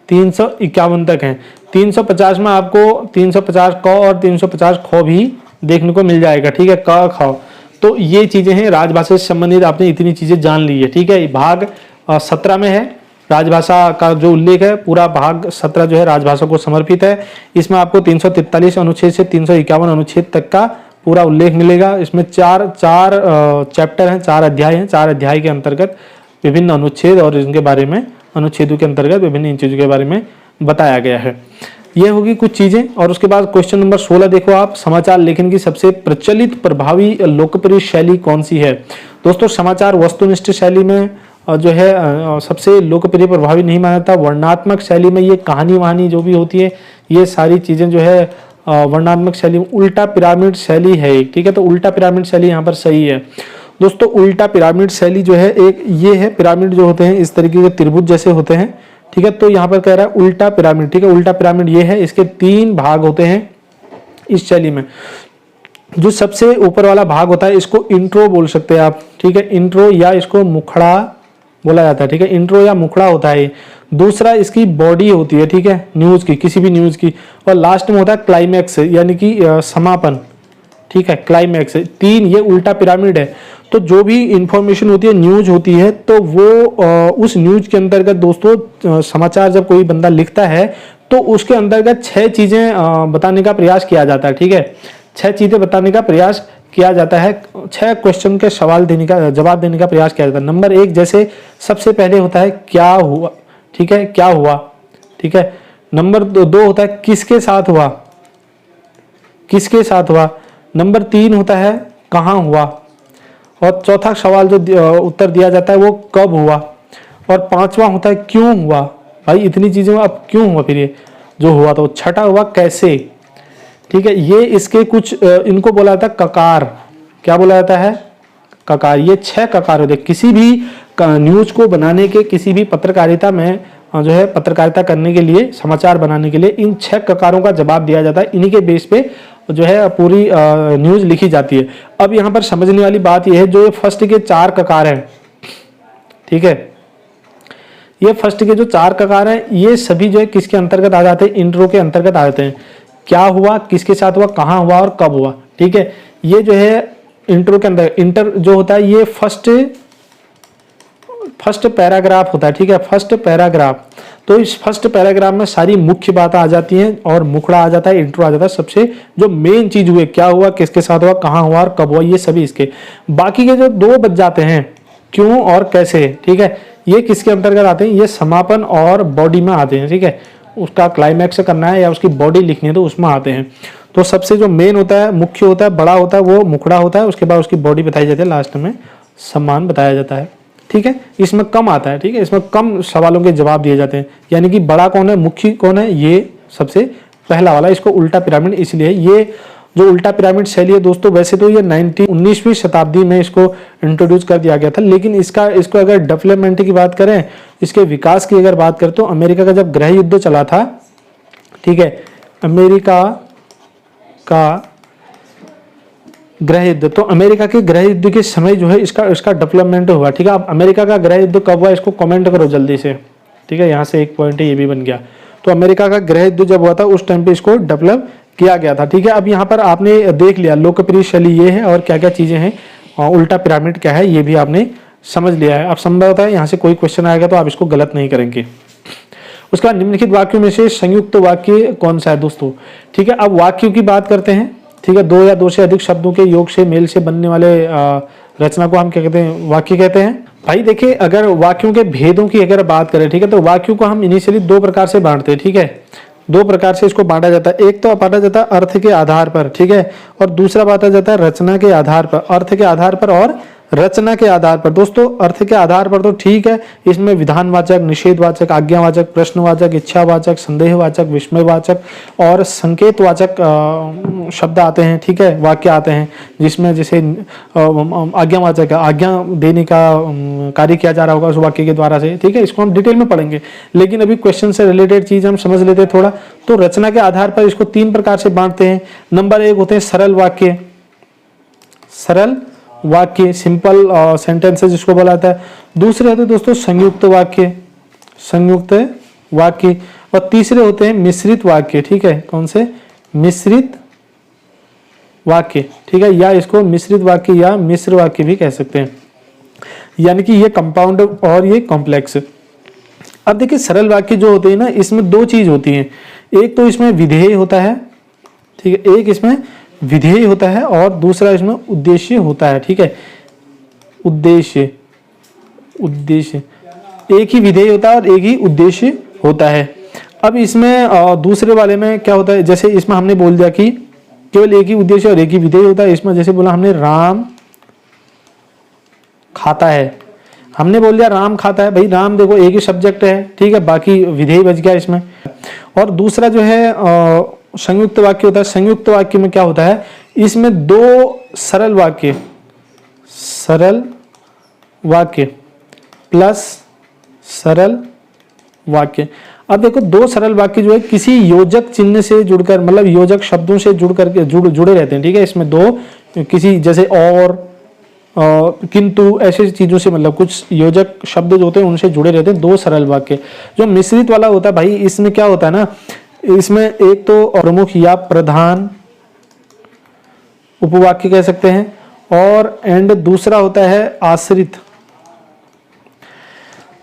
351 तक हैं। 350 में आपको 350 क और 350 ख भी देखने को मिल जाएगा, ठीक है, क ख। तो ये चीजें हैं राजभाषा से संबंधित, आपने इतनी चीजें जान ली है, ठीक है। भाग 17 में है राजभाषा का जो उल्लेख है, पूरा भाग 17 जो है राजभाषा को समर्पित है। इसमें आपको 343 अनुच्छेद से 351 अनुच्छेद तक का पूरा उल्लेख मिलेगा। इसमें चार चैप्टर हैं, 4 अध्याय हैं। 4 अध्याय के अंतर्गत विभिन्न अनुच्छेद और इनके बारे में, अनुच्छेदों के अंतर्गत विभिन्न इन चीजों के बारे में बताया गया है। ये होगी कुछ चीजें। और उसके बाद क्वेश्चन नंबर 16 देखो आप, समाचार लेखन की सबसे प्रचलित प्रभावी लोकप्रिय शैली कौन सी है। दोस्तों समाचार वस्तुनिष्ठ शैली में जो है सबसे लोकप्रिय प्रभावी नहीं माना जाता। वर्णनात्मक शैली में ये कहानी वहानी जो भी होती है, ये सारी चीजें जो है वर्णनात्मक शैली में उल्टा पिरामिड शैली है, ठीक है। तो उल्टा पिरामिड शैली यहाँ पर सही है दोस्तों। उल्टा पिरामिड शैली जो है एक ये है, पिरामिड जो होते हैं इस तरीके के त्रिभुज जैसे होते हैं, ठीक है। तो यहाँ पर कह रहा है उल्टा पिरामिड, ठीक है। उल्टा पिरामिड ये है, इसके 3 भाग होते हैं इस शैली में। जो सबसे ऊपर वाला भाग होता है इसको इंट्रो बोल सकते हैं आप, ठीक है, इंट्रो, या इसको मुखड़ा बोला जाता है, ठीक है, इंट्रो या मुखड़ा होता है। दूसरा इसकी बॉडी होती है, ठीक है, न्यूज की, किसी भी न्यूज की। और लास्ट में होता है क्लाइमैक्स यानी कि समापन, ठीक है, क्लाइमैक्स। 3 ये उल्टा पिरामिड है। तो जो भी इंफॉर्मेशन होती है, न्यूज होती है, तो वो उस न्यूज के अंतर्गत दोस्तों समाचार जब कोई बंदा लिखता है तो उसके अंतर्गत 6 चीजें बताने का प्रयास किया जाता है, ठीक है। 6 चीजें बताने का प्रयास किया जाता है, 6 क्वेश्चन के सवाल देने का, जवाब देने का प्रयास किया जाता है। नंबर 1 जैसे सबसे पहले होता है क्या हुआ, ठीक है, क्या हुआ, ठीक है। नंबर 2 होता है किसके साथ हुआ, किसके साथ हुआ। नंबर 3 होता है कहाँ हुआ। और चौथा सवाल जो उत्तर दिया जाता है वो कब हुआ। और 5वां होता है क्यों हुआ। भाई इतनी चीजें अब क्यों हुआ, फिर ये जो हुआ। तो 6ठा हुआ कैसे, ठीक है। ये इसके कुछ इनको बोला जाता है ककार, क्या बोला जाता है, ककार। ये 6 ककार होते हैं किसी भी न्यूज को बनाने के, किसी भी पत्रकारिता में जो है पत्रकारिता करने के लिए, समाचार बनाने के लिए इन 6 ककारों का जवाब दिया जाता है। इन्हीं के बेस पे जो है पूरी न्यूज लिखी जाती है। अब यहाँ पर समझने वाली बात यह है, जो ये फर्स्ट के 4 ककार हैं, ठीक है, ये फर्स्ट के जो 4 ककार हैं ये सभी जो है किसके अंतर्गत आ जाते हैं, इंट्रो के अंतर्गत आ जाते हैं। क्या हुआ, किसके साथ हुआ, कहाँ हुआ और कब हुआ, ठीक है। ये जो है इंट्रो के अंदर, इंटर जो होता है ये फर्स्ट पैराग्राफ होता है, ठीक है, फर्स्ट पैराग्राफ। तो इस फर्स्ट पैराग्राफ में सारी मुख्य बातें आ जाती हैं और मुखड़ा आ जाता है, इंट्रो आ जाता है। सबसे जो मेन चीज हुए, क्या हुआ, किसके साथ हुआ, कहाँ हुआ और कब हुआ, ये सभी इसके। बाकी के जो 2 बच जाते हैं, क्यों और कैसे, ठीक है, ये किसके अंतर्गत आते हैं, ये समापन और बॉडी में आते हैं, ठीक है। उसका क्लाइमैक्स करना है या उसकी बॉडी लिखनी है तो उसमें आते हैं। तो सबसे जो मेन होता है, मुख्य होता है, बड़ा होता है, वो मुखड़ा होता है। उसके बाद उसकी बॉडी बताई जाती है, लास्ट में सम्मान बताया जाता है, ठीक है। इसमें कम आता है, ठीक है, इसमें कम सवालों के जवाब दिए जाते हैं। यानी कि बड़ा कौन है, मुख्य कौन है, ये सबसे पहला वाला। इसको उल्टा पिरामिड इसलिए, ये जो उल्टा पिरामिड शैली है दोस्तों, वैसे तो ये 19वीं शताब्दी में इसको इंट्रोड्यूस कर दिया गया था, लेकिन इसको अगर डेवलपमेंट की बात करें, इसके विकास की अगर बात करें, तो अमेरिका का जब गृह युद्ध चला था, ठीक है, अमेरिका का गृह युद्ध, तो अमेरिका के गृह युद्ध के समय जो है इसका डेवलपमेंट हुआ, ठीक है। अब अमेरिका का गृह युद्ध कब हुआ, इसको कमेंट करो जल्दी से, ठीक है। यहाँ से एक पॉइंट ये भी बन गया। तो अमेरिका का गृह युद्ध जब हुआ था उस टाइम पे इसको डेवलप किया गया था, ठीक है। अब यहाँ पर आपने देख लिया लोकप्रिय शैली ये है और क्या क्या चीजें हैं, उल्टा पिरामिड क्या है ये भी आपने समझ लिया है। अब संभव है यहाँ से कोई क्वेश्चन आएगा तो आप इसको गलत नहीं करेंगे। उसके बाद निम्नलिखित वाक्यों में से संयुक्त वाक्य कौन सा है दोस्तों, ठीक है। अब वाक्यों की बात करते हैं, ठीक है। 2 या 2 से अधिक शब्दों के योग से मेल से बनने वाले रचना को हम क्या कहते हैं, वाक्य कहते हैं। भाई देखिए, अगर वाक्यों के भेदों की अगर बात करें, ठीक है, तो वाक्यों को हम इनिशियली 2 प्रकार से बांटते हैं, ठीक है। दो प्रकार से इसको बांटा जाता है। एक तो बांटा जाता है अर्थ के आधार पर, ठीक है, और दूसरा बांटा जाता है रचना के आधार पर। अर्थ के आधार पर और रचना के आधार पर। दोस्तों अर्थ के आधार पर तो ठीक है, इसमें विधानवाचक, निषेधवाचक, आज्ञावाचक, प्रश्नवाचक, इच्छावाचक, संदेहवाचक, विस्मयवाचक और संकेतवाचक शब्द आते हैं, ठीक है, वाक्य आते हैं, जिसमें जैसे आज्ञावाचक है, आज्ञा देने का कार्य किया जा रहा होगा उस वाक्य के द्वारा से, ठीक है, इसको हम डिटेल में पढ़ेंगे, लेकिन अभी क्वेश्चन से रिलेटेड चीज हम समझ लेते हैं थोड़ा। तो रचना के आधार पर इसको तीन प्रकार से बांटते हैं। नंबर एक होते हैं सरल वाक्य, सरल वाक्य, सिंपल सेंटेंसेस जिसको बोला जाता है। दूसरे होते हैं दोस्तों संयुक्त वाक्य, संयुक्त वाक्य, और तीसरे होते हैं मिश्रित वाक्य, ठीक है, कौन से, मिश्रित वाक्य, ठीक है, या इसको मिश्रित वाक्य या मिश्र वाक्य भी कह सकते हैं, यानी कि ये कंपाउंड और ये कॉम्प्लेक्स। अब देखिए सरल वाक्य जो होते हैं ना, इसमें दो चीज होती हैं, एक तो इसमें विधेय होता है, ठीक है, एक इसमें विधेय होता है और दूसरा इसमें उद्देश्य होता है, ठीक है, उद्देश्य, उद्देश्य, एक ही विधेय होता है और एक ही उद्देश्य होता है। अब इसमें दूसरे वाले में क्या होता है, जैसे इसमें हमने बोल दिया कि केवल एक ही उद्देश्य और एक ही विधेय होता है। इसमें जैसे बोला हमने राम खाता है, हमने बोल दिया राम खाता है, भाई राम देखो एक ही सब्जेक्ट है, ठीक है, बाकी विधेय बच गया इसमें। और दूसरा जो है संयुक्त वाक्य होता है। संयुक्त वाक्य में क्या होता है, इसमें दो सरल वाक्य, सरल वाक्य प्लस सरल वाक्य। अब देखो दो सरल वाक्य जो है किसी योजक चिन्ह से जुड़कर, मतलब योजक शब्दों से जुड़कर जुड़े रहते हैं, ठीक है, इसमें दो किसी जैसे और किंतु ऐसे चीजों से, मतलब कुछ योजक शब्द जो होते हैं उनसे जुड़े रहते हैं दो सरल वाक्य। जो मिश्रित वाला होता है भाई, इसमें क्या होता है ना, इसमें एक तो प्रमुख या प्रधान उपवाक्य कह सकते हैं, और एंड दूसरा होता है आश्रित,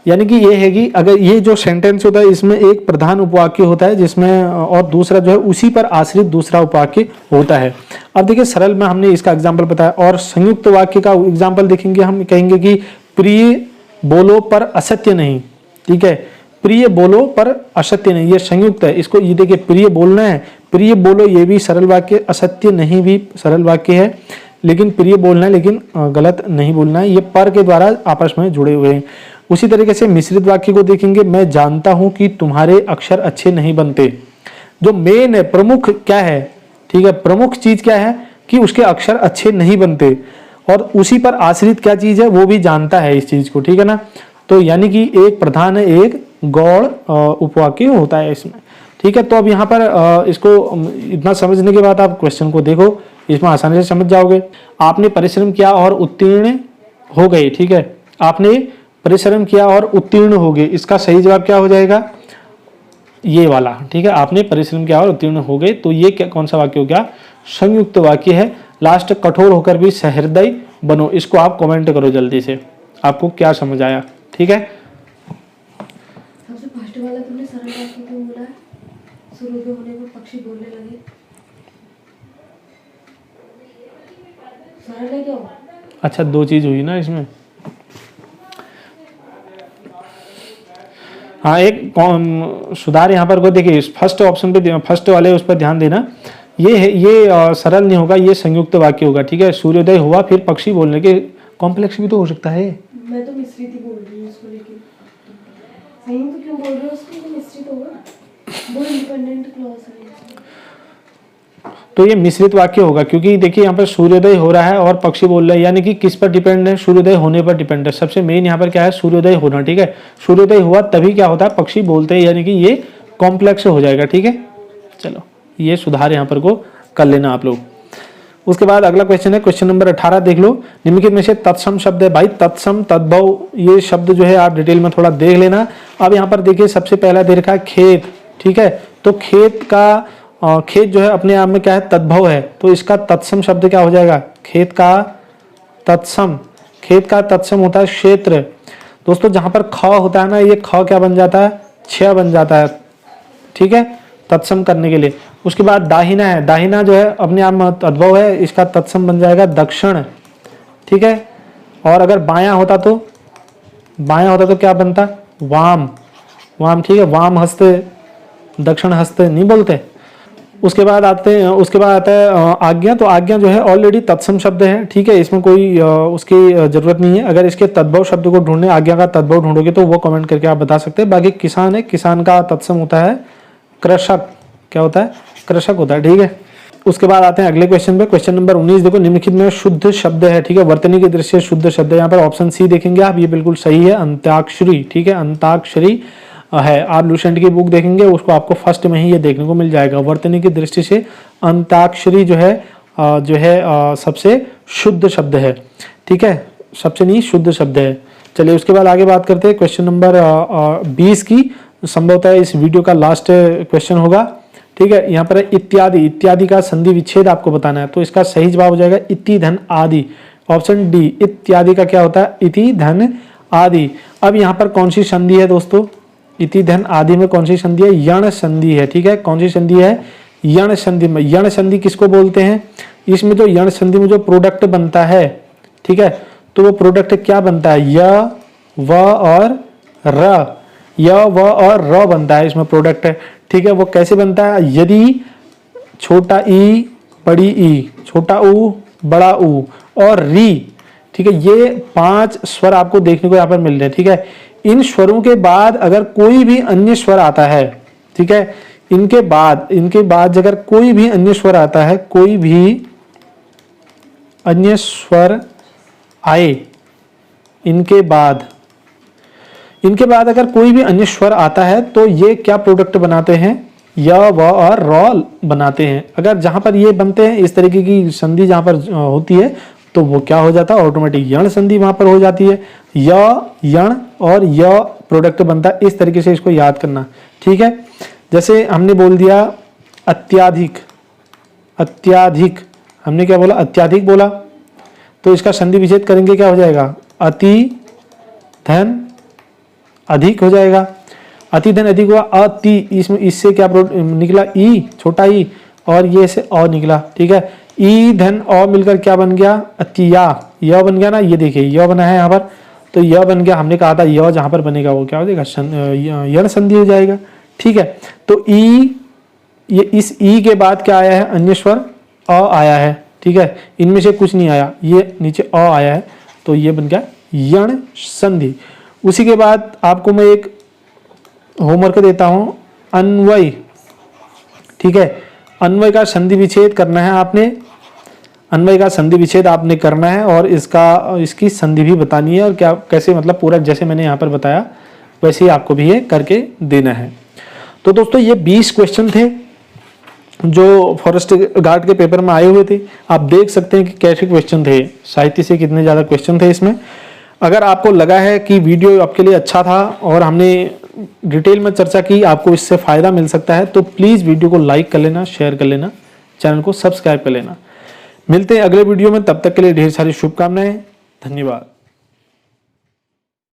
यानी कि ये है कि अगर ये जो सेंटेंस होता है इसमें एक प्रधान उपवाक्य होता है जिसमें, और दूसरा जो है उसी पर आश्रित दूसरा उपवाक्य होता है। अब देखिए सरल में हमने इसका एग्जांपल बताया, और संयुक्त वाक्य का एग्जांपल देखेंगे, हम कहेंगे कि प्रिय बोलो पर असत्य नहीं, ठीक है, प्रिय बोलो पर असत्य नहीं, ये संयुक्त है। इसको ये देखिए प्रिय बोलना है, प्रिय बोलो ये भी सरल वाक्य, असत्य नहीं भी सरल वाक्य है, लेकिन प्रिय बोलना है, लेकिन गलत नहीं बोलना है, ये पर के द्वारा आपस में जुड़े हुए हैं। उसी तरीके से मिश्रित वाक्य को देखेंगे, मैं जानता हूं कि तुम्हारे अक्षर अच्छे नहीं बनते। जो मेन है, प्रमुख क्या है, ठीक है, प्रमुख चीज क्या है कि उसके अक्षर अच्छे नहीं बनते, और उसी पर आश्रित क्या चीज है वो भी जानता है इस चीज को, ठीक है ना। तो यानी कि एक प्रधान है, एक गौड़ उपवाक्य होता है इसमें, ठीक है। तो अब यहाँ पर इसको इतना समझने के बाद आप क्वेश्चन को देखो, इसमें आसानी से समझ जाओगे। आपने परिश्रम किया और उत्तीर्ण हो गए, ठीक है, आपने परिश्रम किया और उत्तीर्ण हो गए, इसका सही जवाब क्या हो जाएगा, ये वाला, ठीक है, आपने परिश्रम किया और उत्तीर्ण हो गए। तो ये क्या, कौन सा वाक्य हो गया, संयुक्त वाक्य है। लास्ट, कठोर होकर भी सहृदय बनो, इसको आप कमेंट करो जल्दी से, आपको क्या समझ आया, ठीक है। सबसे फर्स्ट वाला तुमने सरल वाक्य क्यों बोला है, शुरू के होने पर पक्षी बोलने लगे, सरल है क्यों? अच्छा दो चीज हुई ना इसमें, हाँ एक सुधार यहाँ पर को देखिए, फर्स्ट ऑप्शन पे, फर्स्ट वाले उस पर ध्यान देना, ये है, ये सरल नहीं होगा, ये संयुक्त वाक्य होगा, ठीक है। सूर्योदय हुआ फिर पक्षी बोलने के, कॉम्प्लेक्स भी तो हो सकता है। मैं तो मिश्रित ही बोल रही हूँ उसको, लेकिन सही तो क्यों बोल रहे हो उसको, मिश्रित होगा, वो इंडिपेंडेंट क्लॉज है। तो ये मिश्रित वाक्य होगा, क्योंकि देखिए यहाँ पर सूर्योदय हो रहा है और पक्षी बोल रहा है, यानी कि किस पर डिपेंड है, सूर्योदय होने पर डिपेंड है। सबसे मेन यहाँ पर क्या है, सूर्योदय होना, ठीक है, सूर्योदय हुआ तभी क्या होता है, पक्षी बोलते हैं, यानी कि ये कॉम्प्लेक्स हो जाएगा, ठीक है। चलो ये सुधार यहाँ पर को कर लेना आप लोग। उसके बाद अगला क्वेश्चन है, क्वेश्चन नंबर 18 देख लो। निम्नलिखित में से तत्सम शब्द है, भाई तत्सम, तद्भव, ये शब्द जो है आप डिटेल में थोड़ा देख लेना। अब यहाँ पर देखिए सबसे पहला दे रखा है खेत, ठीक है, तो खेत का खेत जो है अपने आप में क्या है, तद्भव है, तो इसका तत्सम शब्द क्या हो जाएगा, खेत का तत्सम, खेत का तत्सम होता है क्षेत्र। दोस्तों जहां पर ख होता है ना, ये ख क्या बन जाता है, छ बन जाता है, ठीक है, तत्सम करने के लिए। उसके बाद दाहिना है, दाहिना जो है अपने आप में तद्भव है, इसका तत्सम बन जाएगा दक्षिण, ठीक है। और अगर बायां होता तो, बायां होता तो क्या बनता, वाम, वाम, ठीक है, वाम हस्त दक्षिण हस्त नहीं बोलते। उसके बाद आता है आज्ञा। तो आज्ञा जो है ऑलरेडी तत्सम शब्द है, ठीक है, इसमें कोई उसकी जरूरत नहीं है। अगर इसके तद्भव शब्द को ढूंढने, आज्ञा का तद्भव ढूंढोगे तो वो कमेंट करके आप बता सकते हैं। बाकी किसान है, किसान का तत्सम होता है कृषक। क्या होता है? कृषक होता है, ठीक है। उसके बाद आते हैं अगले क्वेश्चन पे। क्वेश्चन नंबर 19 देखो, निम्नलिखित में शुद्ध शब्द है, ठीक है, वर्तनी की दृष्टि से शुद्ध शब्द है। यहाँ पर ऑप्शन सी देखेंगे आप, ये बिल्कुल सही है, अंताक्षरी, ठीक है, अंताक्षरी है। आप लुसेंट की बुक देखेंगे उसको आपको फर्स्ट में ही ये देखने को मिल जाएगा। वर्तनी की दृष्टि से अंताक्षरी जो है सबसे शुद्ध शब्द है, ठीक है, सबसे नहीं शुद्ध शब्द है। चलिए उसके बाद आगे बात करते हैं क्वेश्चन नंबर 20 की। संभवतः इस वीडियो का लास्ट क्वेश्चन होगा, ठीक है। यहाँ पर इत्यादि, इत्यादि का संधि विच्छेद आपको बताना है, तो इसका सही जवाब हो जाएगा इति धन आदि, ऑप्शन डी। इत्यादि का क्या होता है? इति धन आदि। अब यहाँ पर कौन सी संधि है दोस्तों? इति धन आदि में कौन सी संधि है? यण संधि है, ठीक है। कौन सी संधि है? यण संधि में। यण संधि किसको बोलते हैं? इसमें जो यण संधि में जो प्रोडक्ट बनता है, ठीक है, तो वो प्रोडक्ट क्या बनता है? य, व और र, य, व और र बनता है इसमें प्रोडक्ट है, ठीक है। वो कैसे बनता है? यदि छोटा ई बड़ी ई, छोटा ऊ बड़ा ऊ और री, ठीक है, ये 5 स्वर आपको देखने को यहाँ पर मिल रहे हैं, ठीक है। इन स्वरों के बाद अगर कोई भी अन्य स्वर आता है, ठीक है, इनके बाद अगर कोई भी अन्य स्वर आता है, कोई भी अन्य स्वर आए, इनके बाद अगर कोई भी अन्य स्वर आता है तो ये क्या प्रोडक्ट बनाते हैं? य, व और र बनाते हैं। अगर जहां पर ये बनते हैं, इस तरीके की संधि जहां पर होती है, तो वो क्या हो जाता है? ऑटोमेटिक यण संधि वहां पर हो जाती है। य, यण और य प्रोडक्ट बनता है। इस तरीके से इसको याद करना, ठीक है। जैसे हमने बोल दिया अत्याधिक, अत्याधिक हमने क्या बोला? अत्याधिक बोला, तो इसका संधि विच्छेद करेंगे, क्या हो जाएगा? अति धन अधिक हो जाएगा। अति धन अधिक हुआ, अति, इसमें इससे क्या निकला? ई, छोटा ई, और ये से अ निकला, ठीक है। ई धन अ मिलकर क्या बन गया? अतिया, य बन गया ना, ये देखिए य बना है यहाँ पर, तो य बन गया। हमने कहा था य जहां पर बनेगा वो क्या हो जाएगा? यण संधि हो जाएगा, ठीक है। तो ई, ये इस ई के बाद क्या आया है? अन्य स्वर अ आया है, ठीक है। इनमें से कुछ नहीं आया, ये नीचे अ आया है, तो ये बन गया यण संधि। उसी के बाद आपको मैं एक होमवर्क देता हूं, अन्वय, ठीक है। अन्वय का संधि विच्छेद करना है आपने, अन्वय का संधि विच्छेद आपने करना है और इसकी संधि भी बतानी है, और क्या कैसे, मतलब पूरा जैसे मैंने यहाँ पर बताया वैसे ही आपको भी ये करके देना है। तो दोस्तों ये 20 क्वेश्चन थे जो फॉरेस्ट गार्ड के पेपर में आए हुए थे। आप देख सकते हैं कि कैसे क्वेश्चन थे, साहित्य से कितने ज़्यादा क्वेश्चन थे इसमें। अगर आपको लगा है कि वीडियो आपके लिए अच्छा था और हमने डिटेल में चर्चा की, आपको इससे फ़ायदा मिल सकता है, तो प्लीज़ वीडियो को लाइक कर लेना, शेयर कर लेना, चैनल को सब्सक्राइब कर लेना। मिलते हैं अगले वीडियो में, तब तक के लिए ढेर सारी शुभकामनाएं। धन्यवाद।